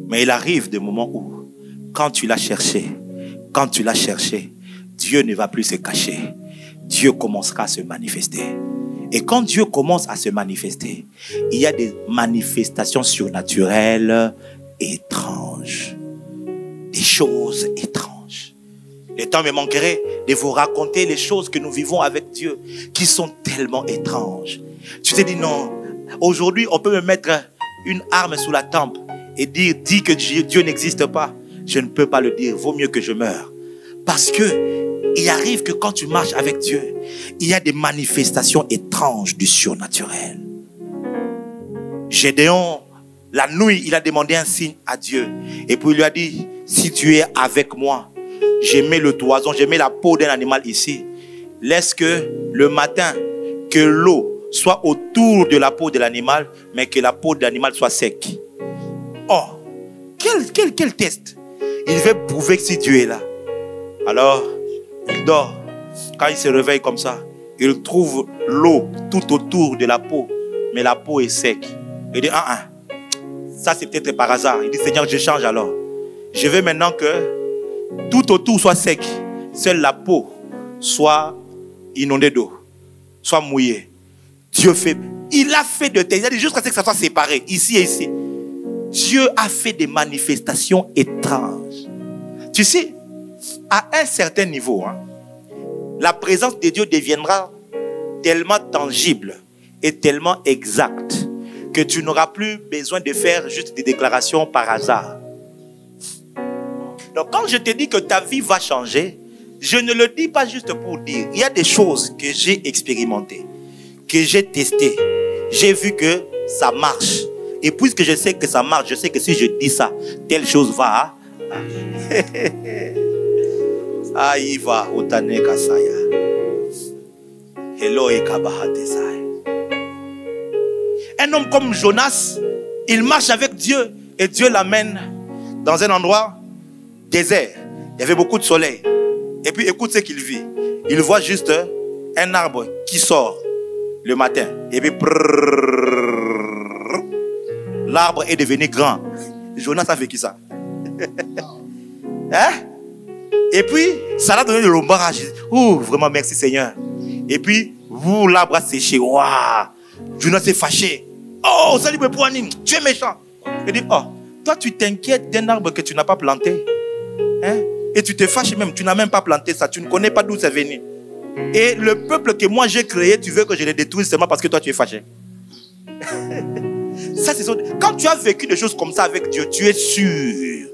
Mais il arrive des moments où, quand tu l'as cherché, Dieu ne va plus se cacher. Dieu commencera à se manifester. Et quand Dieu commence à se manifester, il y a des manifestations surnaturelles étranges. Des choses étranges. Le temps me manquerait de vous raconter les choses que nous vivons avec Dieu, qui sont tellement étranges. Tu te dis non, aujourd'hui on peut me mettre une arme sous la tempe et dire que Dieu n'existe pas. Je ne peux pas le dire, vaut mieux que je meure. Parce que il arrive que quand tu marches avec Dieu, il y a des manifestations étranges du surnaturel. Gédéon, la nuit, il a demandé un signe à Dieu. Et puis il lui a dit, si tu es avec moi, je mets le toison, je mets la peau d'un animal ici. Laisse que le matin, que l'eau soit autour de la peau de l'animal, mais que la peau de l'animal soit sec. Oh, quel test. Il veut prouver que si Dieu est là. Alors, il dort. Quand il se réveille comme ça, il trouve l'eau tout autour de la peau, mais la peau est sec. Il dit, ça c'est peut-être par hasard. Il dit, Seigneur, je change alors. Je veux maintenant que tout autour soit sec, seule la peau soit inondée d'eau, soit mouillée. Dieu fait, il a fait de telles, il a dit jusqu'à ce que ça soit séparé, ici et ici. Dieu a fait des manifestations étranges. Tu sais, à un certain niveau, la présence de Dieu deviendra tellement tangible et tellement exacte que tu n'auras plus besoin de faire juste des déclarations par hasard. Donc quand je te dis que ta vie va changer, je ne le dis pas juste pour dire. Il y a des choses que j'ai expérimentées, que j'ai testées. J'ai vu que ça marche. Et puisque je sais que ça marche, je sais que si je dis ça, telle chose va. Aïva otane kasaya. Hello ekabahatesai. Un homme comme Jonas, il marche avec Dieu et Dieu l'amène dans un endroit désert. Il y avait beaucoup de soleil. Et puis écoute ce qu'il vit. Il voit juste un arbre qui sort le matin. Et puis l'arbre est devenu grand. Jonas a vécu ça. Hein? Et puis ça l'a donné de l'embarras. Ouh, vraiment merci Seigneur. Et puis l'arbre a séché. Waouh! Jonas s'est fâché. Oh, salut me poignine, tu es méchant. Il dit, oh, toi tu t'inquiètes d'un arbre que tu n'as pas planté. Hein? Et tu te fâches même, tu n'as même pas planté ça, tu ne connais pas d'où c'est venu. Et le peuple que moi j'ai créé, tu veux que je le détruise seulement parce que toi tu es fâché. Ça, c'est ça. Quand tu as vécu des choses comme ça avec Dieu, tu es sûr.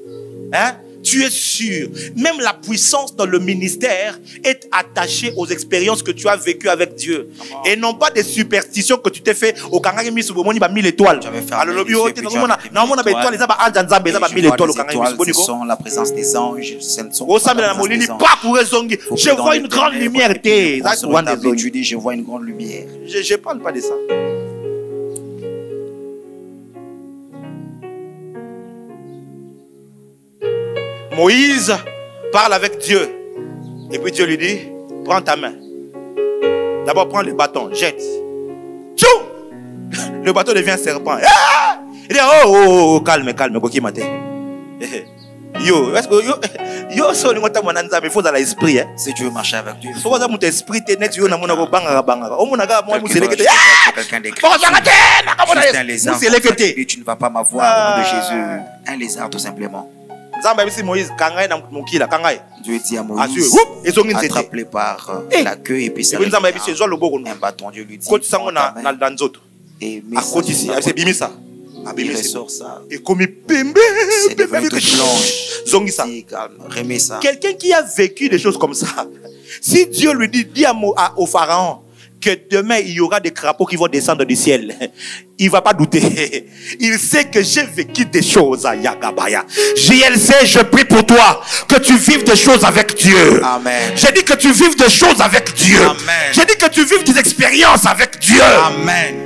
Hein? Tu es sûr. Même la puissance dans le ministère est attachée aux expériences que tu as vécues avec Dieu. Et non pas des superstitions que tu t'es fait au Kangari mis sur 1000 étoiles. J'avais fait un étoiles, ce sont la présence des anges. Je vois une grande lumière. Je vois une grande lumière. Je ne parle pas de ça. Moïse parle avec Dieu. Et puis Dieu lui dit, prends ta main. D'abord, prends le bâton, jette. Tchou! Le bâton devient un serpent. Ah! Il dit, oh, calme, Koki Mate. Yo, il faut dans l'esprit. Si tu veux marcher avec Dieu, faut que tu esprit net. Yo, tu ne vas pas m'avoir au nom de Jésus. Un lézard, tout simplement. Dieu dit à Moïse, attrape-les par la queue et puis ça un bâton. Dieu lui dit, et mets ça. Il ressort ça. C'est devenu tout blanche. Remets ça. Quelqu'un qui a vécu des choses comme ça, si Dieu lui dit, dis au pharaon que demain il y aura des crapauds qui vont descendre du ciel, il ne va pas douter. Il sait que j'ai vécu des choses à Yagabaya. JLC, je prie pour toi que tu vives des choses avec Dieu. Amen. J'ai dit que tu vives des choses avec Dieu. Amen. J'ai dit que tu vives des expériences avec Dieu. Amen.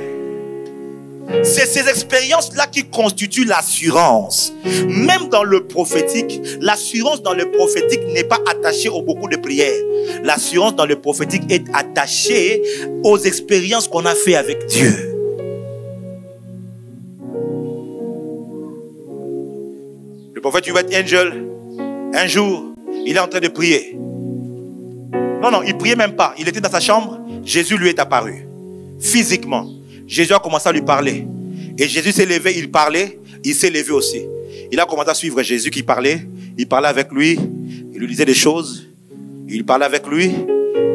C'est ces expériences-là qui constituent l'assurance. Même dans le prophétique, l'assurance dans le prophétique n'est pas attachée aux beaucoup de prières. L'assurance dans le prophétique est attachée aux expériences qu'on a fait avec Dieu. Le prophète Hubert Angel, un jour, il est en train de prier. Non, il ne priait même pas. Il était dans sa chambre. Jésus lui est apparu. Physiquement. Jésus a commencé à lui parler. Et Jésus s'est levé, il parlait, il s'est levé aussi. Il a commencé à suivre Jésus qui parlait. Il parlait avec lui, il lui disait des choses. Il parlait avec lui.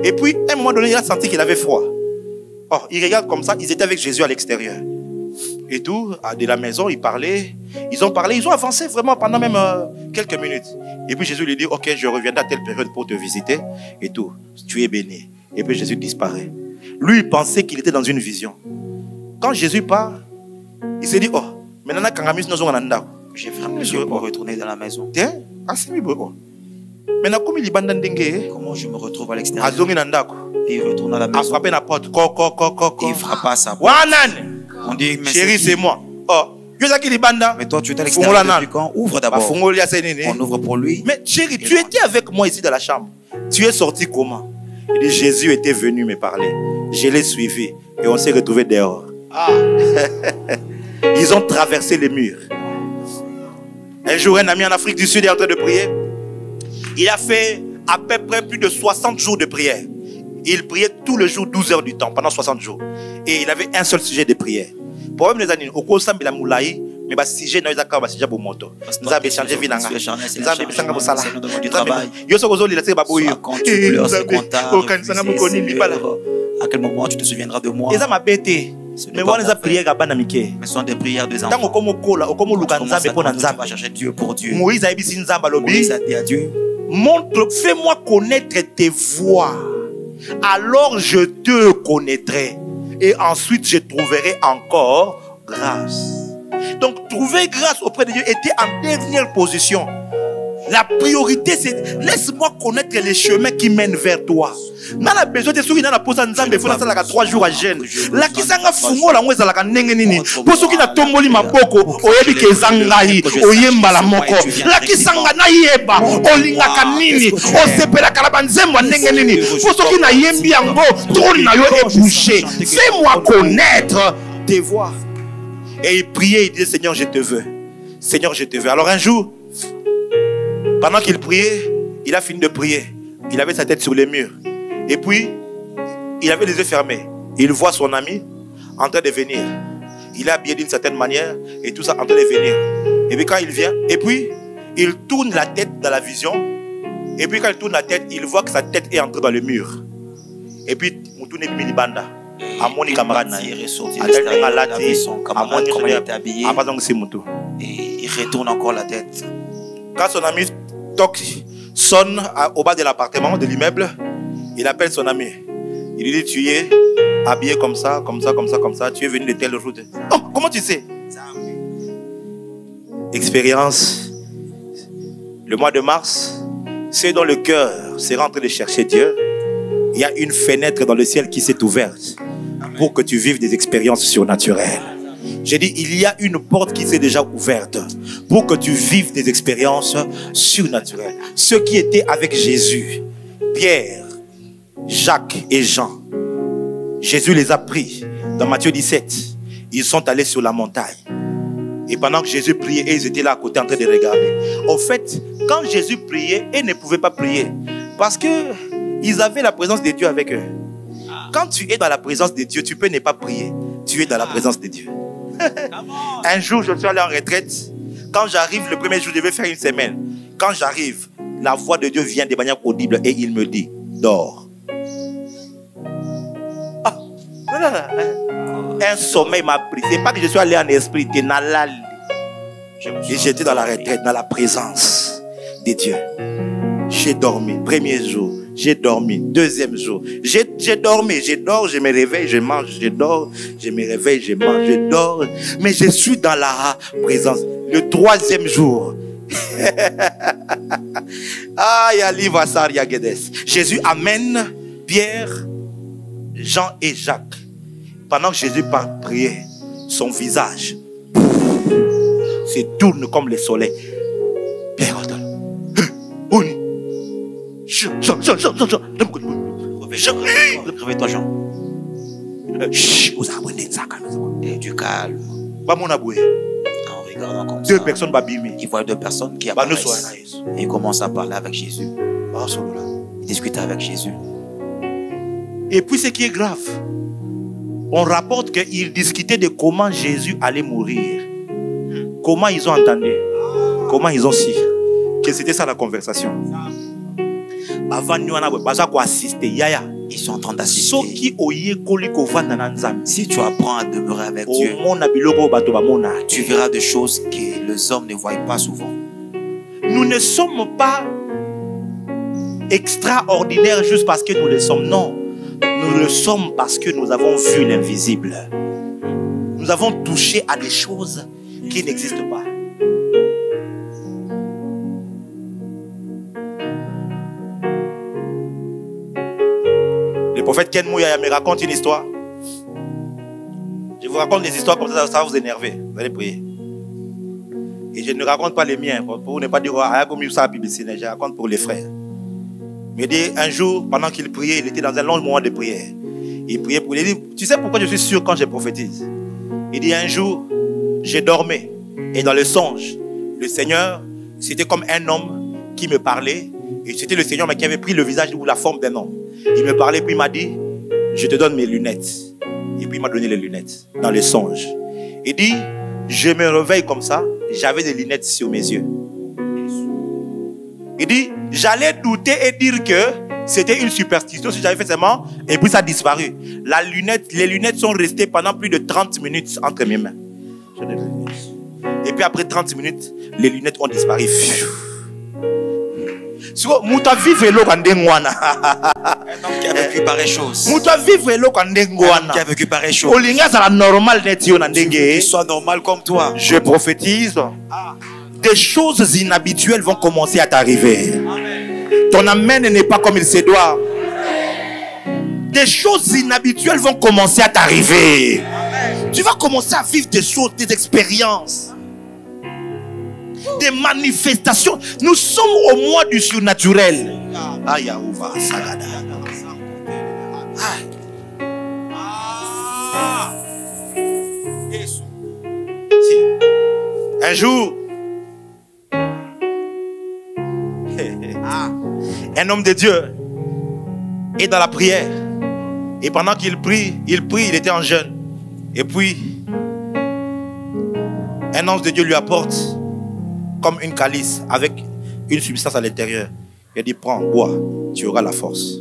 Et puis, à un moment donné, il a senti qu'il avait froid. Oh, il regarde comme ça, ils étaient avec Jésus à l'extérieur. Et tout, de la maison, ils parlaient. Ils ont parlé, ils ont avancé vraiment pendant même quelques minutes. Et puis Jésus lui dit, ok, je reviendrai à telle période pour te visiter. Et tout, tu es béni. Et puis Jésus disparaît. Lui, il pensait qu'il était dans une vision. Quand Jésus part, il s'est dit, oh, maintenant, j'ai fermé les yeux pour retourner dans la maison. Maintenant, comment je me retrouve à l'extérieur? Et il retourne à la maison. Et il frappe à sa porte. On dit, mais chérie, c'est moi. Oh, mais toi, tu étais à l'extérieur depuis quand? Ouvre d'abord. On ouvre pour lui. Mais chérie, tu étais avec moi ici dans la chambre. Tu es sorti comment? Il dit, Jésus était venu me parler. Je l'ai suivi et on s'est retrouvés dehors. Ah. Ils ont traversé les murs. Un jour, un ami en Afrique du Sud est en train de prier. Il a fait à peu près plus de 60 jours de prière. Il priait tous les jours 12 heures du temps pendant 60 jours. Et il avait un seul sujet de prière. Pour les années, au cours de la moulaï, mais le sujet n'est pas un sujet pour moto. Nous avons échangé vie. Nous avons échangé pour ça. Du travail. Quand tu pleures, c'est comptable. À quel moment tu te souviendras de moi? Mais on les a prié mais ce sont des prières des enfants. Tu vas chercher Dieu pour Dieu. Moïse a dit à Dieu, fais-moi connaître tes voies, alors je te connaîtrai et ensuite je trouverai encore grâce. Donc trouver grâce auprès de Dieu était en dernière position. La priorité, c'est laisse-moi connaître les chemins qui mènent vers toi. N'a la besoin de souris dans la pose en Zambie, il faut la 3 jours à jeûne. La qui s'en a fungo la mouesse à la nengeni. Pour ceux qui n'a tomboli ma boko, oyebi ke zangai, oyemba la moko. La qui s'en a naïeba, olinga kanini, osepela kalabanzemwa nengeni. Pour ceux qui n'a yembi ango, trône na yo est bouché. Fais-moi connaître tes voies. Et il priait, il disait Seigneur, je te veux. Seigneur, je te veux. Alors un jour, pendant qu'il priait, il a fini de prier. Il avait sa tête sur les murs. Et puis, il avait les yeux fermés. Il voit son ami en train de venir. Il est habillé d'une certaine manière et tout ça en train de venir. Et puis quand il vient, et puis, il tourne la tête dans la vision. Et puis quand il tourne la tête, il voit que sa tête est entrée dans le mur. Et puis, Moutoune Milibanda. À mon camarade, il est ressorti de l'extérieur, il a vu son camarade comment il était habillé. Et il retourne encore la tête. Quand son ami sonne au bas de l'appartement, de l'immeuble, il appelle son ami. Il lui dit, tu es habillé comme ça, comme ça, comme ça, comme ça. Tu es venu de telle route. Oh, comment tu sais? Expérience. Le mois de mars, c'est dans le cœur, c'est rentré de chercher Dieu. Il y a une fenêtre dans le ciel qui s'est ouverte pour que tu vives des expériences surnaturelles. J'ai dit, il y a une porte qui s'est déjà ouverte pour que tu vives des expériences surnaturelles. Ceux qui étaient avec Jésus, Pierre, Jacques et Jean, Jésus les a pris dans Matthieu 17. Ils sont allés sur la montagne. Et pendant que Jésus priait, ils étaient là à côté en train de regarder. En fait, quand Jésus priait, ils ne pouvaient pas prier. Parce qu'ils avaient la présence de Dieu avec eux. Quand tu es dans la présence de Dieu, tu peux ne pas prier. Tu es dans la présence de Dieu. Un jour, je suis allé en retraite. Quand j'arrive, le premier jour, je vais faire une semaine. Quand j'arrive, la voix de Dieu vient de manière audible et il me dit, dors. Un sommeil m'a pris. C'est pas que je suis allé en esprit. Et j'étais dans la retraite, dans la présence de Dieu. J'ai dormi. Premier jour, j'ai dormi. Deuxième jour, j'ai dormi. Je dors, je me réveille, je mange. Je dors, je me réveille, je mange. Je dors. Mais je suis dans la présence. Le troisième jour. Jésus amène Pierre, Jean et Jacques. Pendant que Jésus priait, son visage se tourne comme le soleil. Pierre, réveille-toi, Jean. Et du calme. En regardant comme ça, deux personnes, il voit deux personnes qui apparaissent. Et il commence à parler avec Jésus. Il discute avec Jésus. Et puis ce qui est grave, on rapporte qu'ils discutaient de comment Jésus allait mourir. Comment ils ont entendu. Comment ils ont su. Que c'était ça la conversation. Ils sont en train d'assister. Si tu apprends à demeurer avec Dieu, tu verras des choses que les hommes ne voient pas souvent. Nous ne sommes pas extraordinaires juste parce que nous le sommes. Non. Nous le sommes parce que nous avons vu l'invisible. Nous avons touché à des choses qui n'existent pas. Le prophète Ken Mouyaya me raconte une histoire. Je vous raconte des histoires comme ça, ça va vous énerver. Vous allez prier. Et je ne raconte pas les miens pour ne pas dire je raconte pour les frères. Il dit un jour, pendant qu'il priait, il était dans un long moment de prière. Il priait pour lui. Il dit, tu sais pourquoi je suis sûr quand je prophétise? Il dit un jour, je dormais. Et dans le songe, le Seigneur, c'était comme un homme qui me parlait. Et c'était le Seigneur qui avait pris le visage ou la forme d'un homme. Il me parlait, puis il m'a dit, je te donne mes lunettes. Et puis il m'a donné les lunettes dans le songe. Il dit, je me réveille comme ça, j'avais des lunettes sur mes yeux. Il dit, j'allais douter et dire que c'était une superstition si j'avais fait seulement, et puis ça a disparu. Les lunettes sont restées pendant plus de 30 minutes entre mes mains. Et puis après 30 minutes, les lunettes ont disparu. Un homme qui a vécu pareille chose. Un homme qui a vécu pareille chose. Qu'il soit normal comme toi. Je prophétise. Des choses inhabituelles vont commencer à t'arriver. Ton amen n'est pas comme il se doit. Des choses inhabituelles vont commencer à t'arriver. Tu vas commencer à vivre des choses, des expériences, des manifestations. Nous sommes au mois du surnaturel. Un jour, un homme de Dieu est dans la prière. Et pendant qu'il prie, il était en jeûne. Et puis, un ange de Dieu lui apporte comme une calice avec une substance à l'intérieur. Il dit, prends, bois, tu auras la force.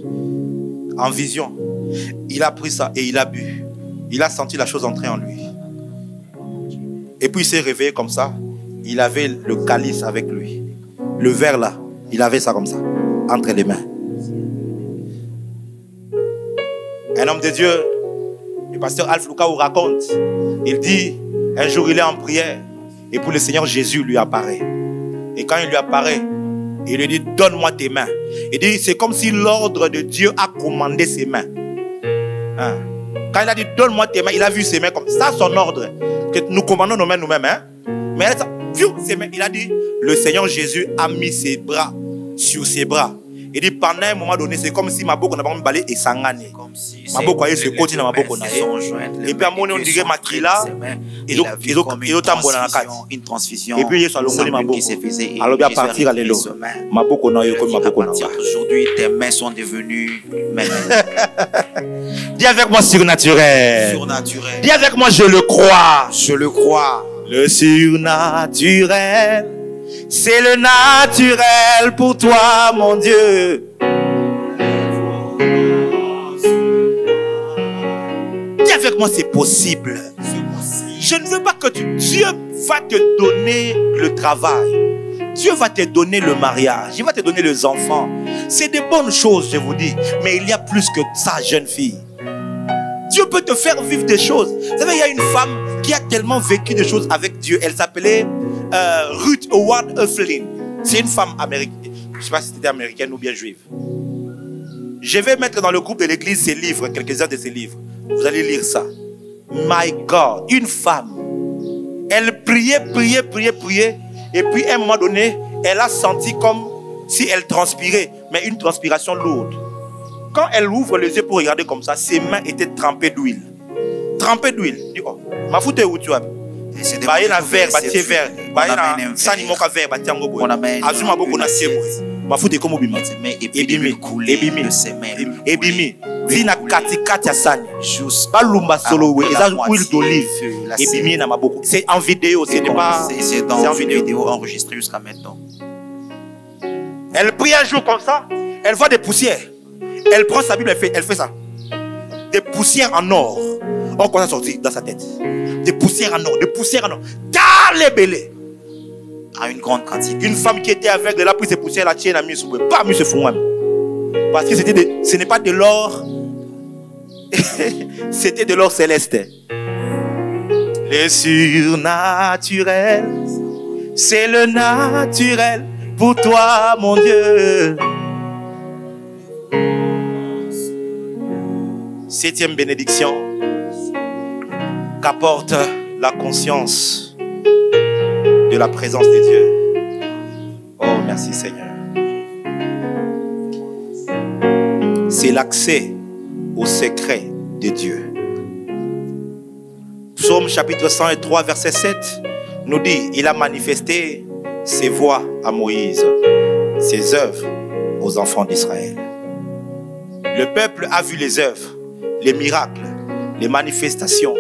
En vision, il a pris ça et il a bu. Il a senti la chose entrer en lui. Et puis il s'est réveillé comme ça. Il avait le calice avec lui. Le verre là, il avait ça comme ça, entre les mains. Un homme de Dieu, le pasteur Alf Luka vous raconte. Il dit, un jour il est en prière. Et puis le Seigneur Jésus lui apparaît. Et quand il lui apparaît, il lui dit, donne-moi tes mains. Il dit, c'est comme si l'ordre de Dieu a commandé ses mains. Quand il a dit donne-moi tes mains, il a vu ses mains comme ça, son ordre. Que nous commandons nos mains nous-mêmes. Hein? Mais elle a vu ses mains. Il a dit le Seigneur Jésus a mis ses bras sur ses bras. Il dit pendant un moment donné, c'est comme si ma bouche n'a pas balé et sangane. Ma bouche a se continue ma bouche. Et puis à un moment on dirait ma là. Et donc une transfusion. Et puis il y a le ma bouche. Alors bien partir à l'élo. Ma bouche on a eu comme ma bouche. Aujourd'hui tes mains sont devenues mains. Dis avec moi surnaturel. Surnaturel. Dis avec moi je le crois. Je le crois. Le surnaturel. C'est le naturel pour toi, mon Dieu. Dis avec moi, c'est possible. Je ne veux pas que Dieu va te donner le travail. Dieu va te donner le mariage. Il va te donner les enfants. C'est des bonnes choses, je vous dis. Mais il y a plus que ça, jeune fille. Dieu peut te faire vivre des choses. Vous savez, il y a une femme qui a tellement vécu des choses avec Dieu. Elle s'appelait Ruth Howard Eflin. C'est une femme américaine. Je ne sais pas si c'était américaine ou bien juive. Je vais mettre dans le groupe de l'église ses livres, quelques-uns de ses livres. Vous allez lire ça. My God, une femme. Elle priait. Et puis à un moment donné, elle a senti comme si elle transpirait, mais une transpiration lourde. Quand elle ouvre les yeux pour regarder comme ça, ses mains étaient trempées d'huile. Trempées d'huile. Dit, oh, ma foute où tu as? Baye na verre, bâti verre. Baye na sani moka verre, bâti en gobo. Azuma boko na siebo. Ma foute comme bima. Ebimi. Vina kati ya sani. Balumba solo we. Eza huile d'olive. Ebimi na maboko. C'est en vidéo, c'est pas. C'est dans une vidéo enregistrée jusqu'à maintenant. Elle prie un jour comme ça. Elle voit des poussières. Elle prend sa Bible, elle fait ça. Des poussières en or. On commence à sortir dans sa tête. Des poussières en or. Talébélé. À une grande quantité. Une femme qui était aveugle, elle a pris ces poussières, la tienne a mis sous le pas mis ce fond. Parce que ce n'est pas de l'or. C'était de l'or céleste. Le surnaturel, c'est le naturel pour toi, mon Dieu. Septième bénédiction qu'apporte la conscience de la présence de Dieu. Oh, merci Seigneur. C'est l'accès au secret de Dieu. Psaume chapitre 103 verset 7 nous dit, il a manifesté ses voies à Moïse, ses œuvres aux enfants d'Israël. Le peuple a vu les œuvres, les miracles, les manifestations.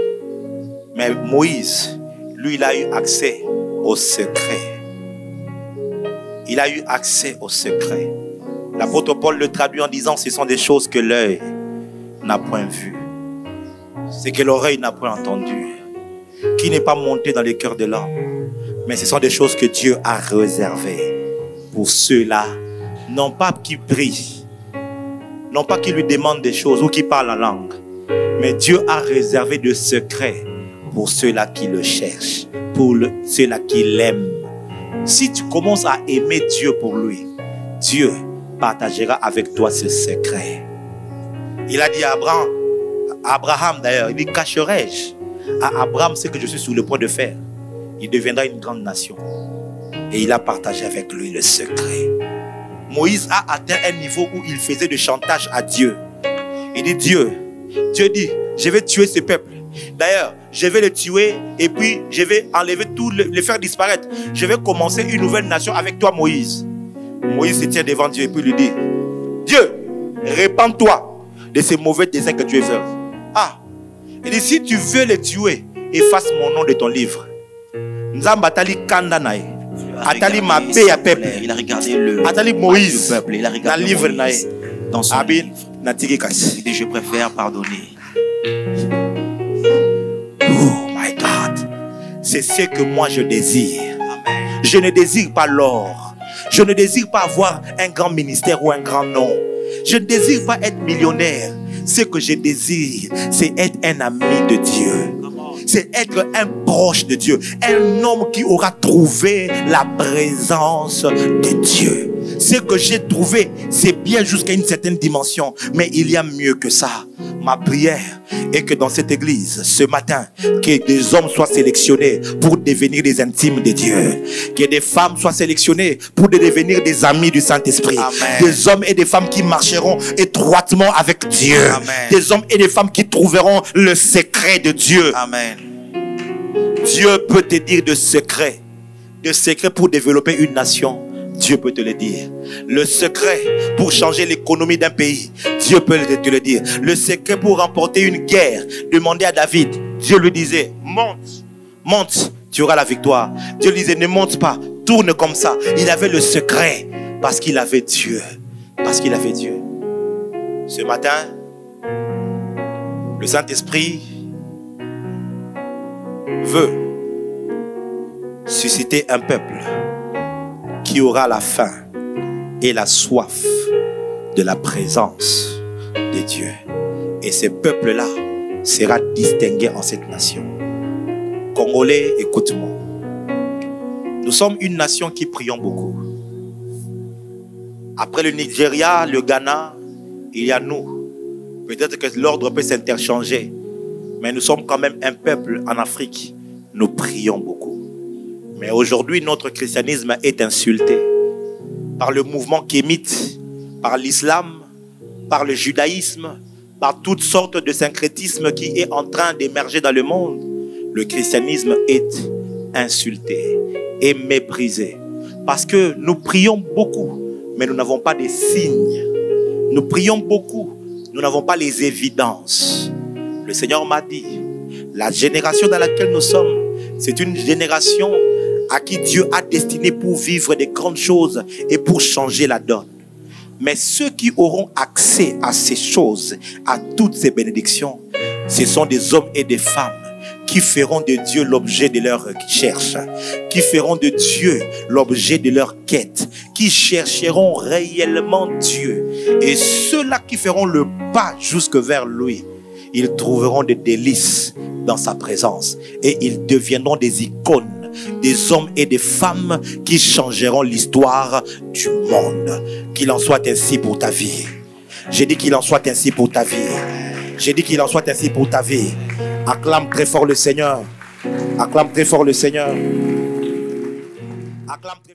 Mais Moïse, lui, il a eu accès au secret. Il a eu accès au secret. L'apôtre Paul le traduit en disant, ce sont des choses que l'œil n'a point vues. C'est que l'oreille n'a point entendu. Qui n'est pas monté dans le cœur de l'homme. Mais ce sont des choses que Dieu a réservées pour ceux-là, non pas qui prient, non pas qui lui demandent des choses ou qui parlent en langue, mais Dieu a réservé de secrets pour ceux-là qui le cherchent, pour ceux-là qui l'aiment. Si tu commences à aimer Dieu pour lui, Dieu partagera avec toi ce secret. Il a dit à Abraham d'ailleurs, il dit, cacherai-je à Abraham ce que je suis sur le point de faire? Il deviendra une grande nation. Et il a partagé avec lui le secret. Moïse a atteint un niveau où il faisait du chantage à Dieu. Il dit, Dieu dit, je vais tuer ce peuple. D'ailleurs, je vais le tuer et puis je vais enlever tout, le faire disparaître. Je vais commencer une nouvelle nation avec toi, Moïse. Moïse se tient devant Dieu et puis lui dit, Dieu, répands-toi de ces mauvais desseins que tu veux faire. Ah, il dit, si tu veux les tuer, efface mon nom de ton livre. Nzambatali kandanaï. Atali ma paix à peuple. Il a regardé le Atali Moïse. Peuple. Il a regardé livre Moïse dans son livre. Il dit, je préfère pardonner. Oh my God. C'est ce que moi je désire. Amen. Je ne désire pas l'or. Je ne désire pas avoir un grand ministère ou un grand nom. Je ne désire pas être millionnaire. Ce que je désire, c'est être un ami de Dieu. C'est être un proche de Dieu. Un homme qui aura trouvé la présence de Dieu. Ce que j'ai trouvé, c'est bien jusqu'à une certaine dimension. Mais il y a mieux que ça. Ma prière est que dans cette église, ce matin, que des hommes soient sélectionnés pour devenir des intimes de Dieu. Que des femmes soient sélectionnées pour devenir des amis du Saint-Esprit. Des hommes et des femmes qui marcheront étroitement avec Dieu. Amen. Des hommes et des femmes qui trouveront le secret de Dieu. Amen. Dieu peut te dire de secrets pour développer une nation. Dieu peut te le dire. Le secret pour changer l'économie d'un pays, Dieu peut te le dire. Le secret pour remporter une guerre, demandez à David. Dieu lui disait, monte, tu auras la victoire. Dieu lui disait, ne monte pas, tourne comme ça. Il avait le secret parce qu'il avait Dieu. Parce qu'il avait Dieu. Ce matin, le Saint-Esprit veut susciter un peuple qui aura la faim et la soif de la présence de Dieu. Et ce peuple-là sera distingué en cette nation. Congolais, écoute-moi. Nous sommes une nation qui prions beaucoup. Après le Nigeria, le Ghana, il y a nous. Peut-être que l'ordre peut s'interchanger. Mais nous sommes quand même un peuple en Afrique. Nous prions beaucoup. Mais aujourd'hui, notre christianisme est insulté par le mouvement kémite, par l'islam, par le judaïsme, par toutes sortes de syncrétisme qui est en train d'émerger dans le monde. Le christianisme est insulté et méprisé. Parce que nous prions beaucoup, mais nous n'avons pas des signes. Nous prions beaucoup, nous n'avons pas les évidences. Le Seigneur m'a dit, la génération dans laquelle nous sommes, c'est une génération à qui Dieu a destiné pour vivre des grandes choses et pour changer la donne. Mais ceux qui auront accès à ces choses, à toutes ces bénédictions, ce sont des hommes et des femmes qui feront de Dieu l'objet de leur recherche, qui feront de Dieu l'objet de leur quête, qui chercheront réellement Dieu. Et ceux-là qui feront le pas jusque vers lui, ils trouveront des délices dans sa présence et ils deviendront des icônes, des hommes et des femmes qui changeront l'histoire du monde. Qu'il en soit ainsi pour ta vie. J'ai dit qu'il en soit ainsi pour ta vie. J'ai dit qu'il en soit ainsi pour ta vie. Acclame très fort le Seigneur. Acclame très fort le Seigneur. Acclame très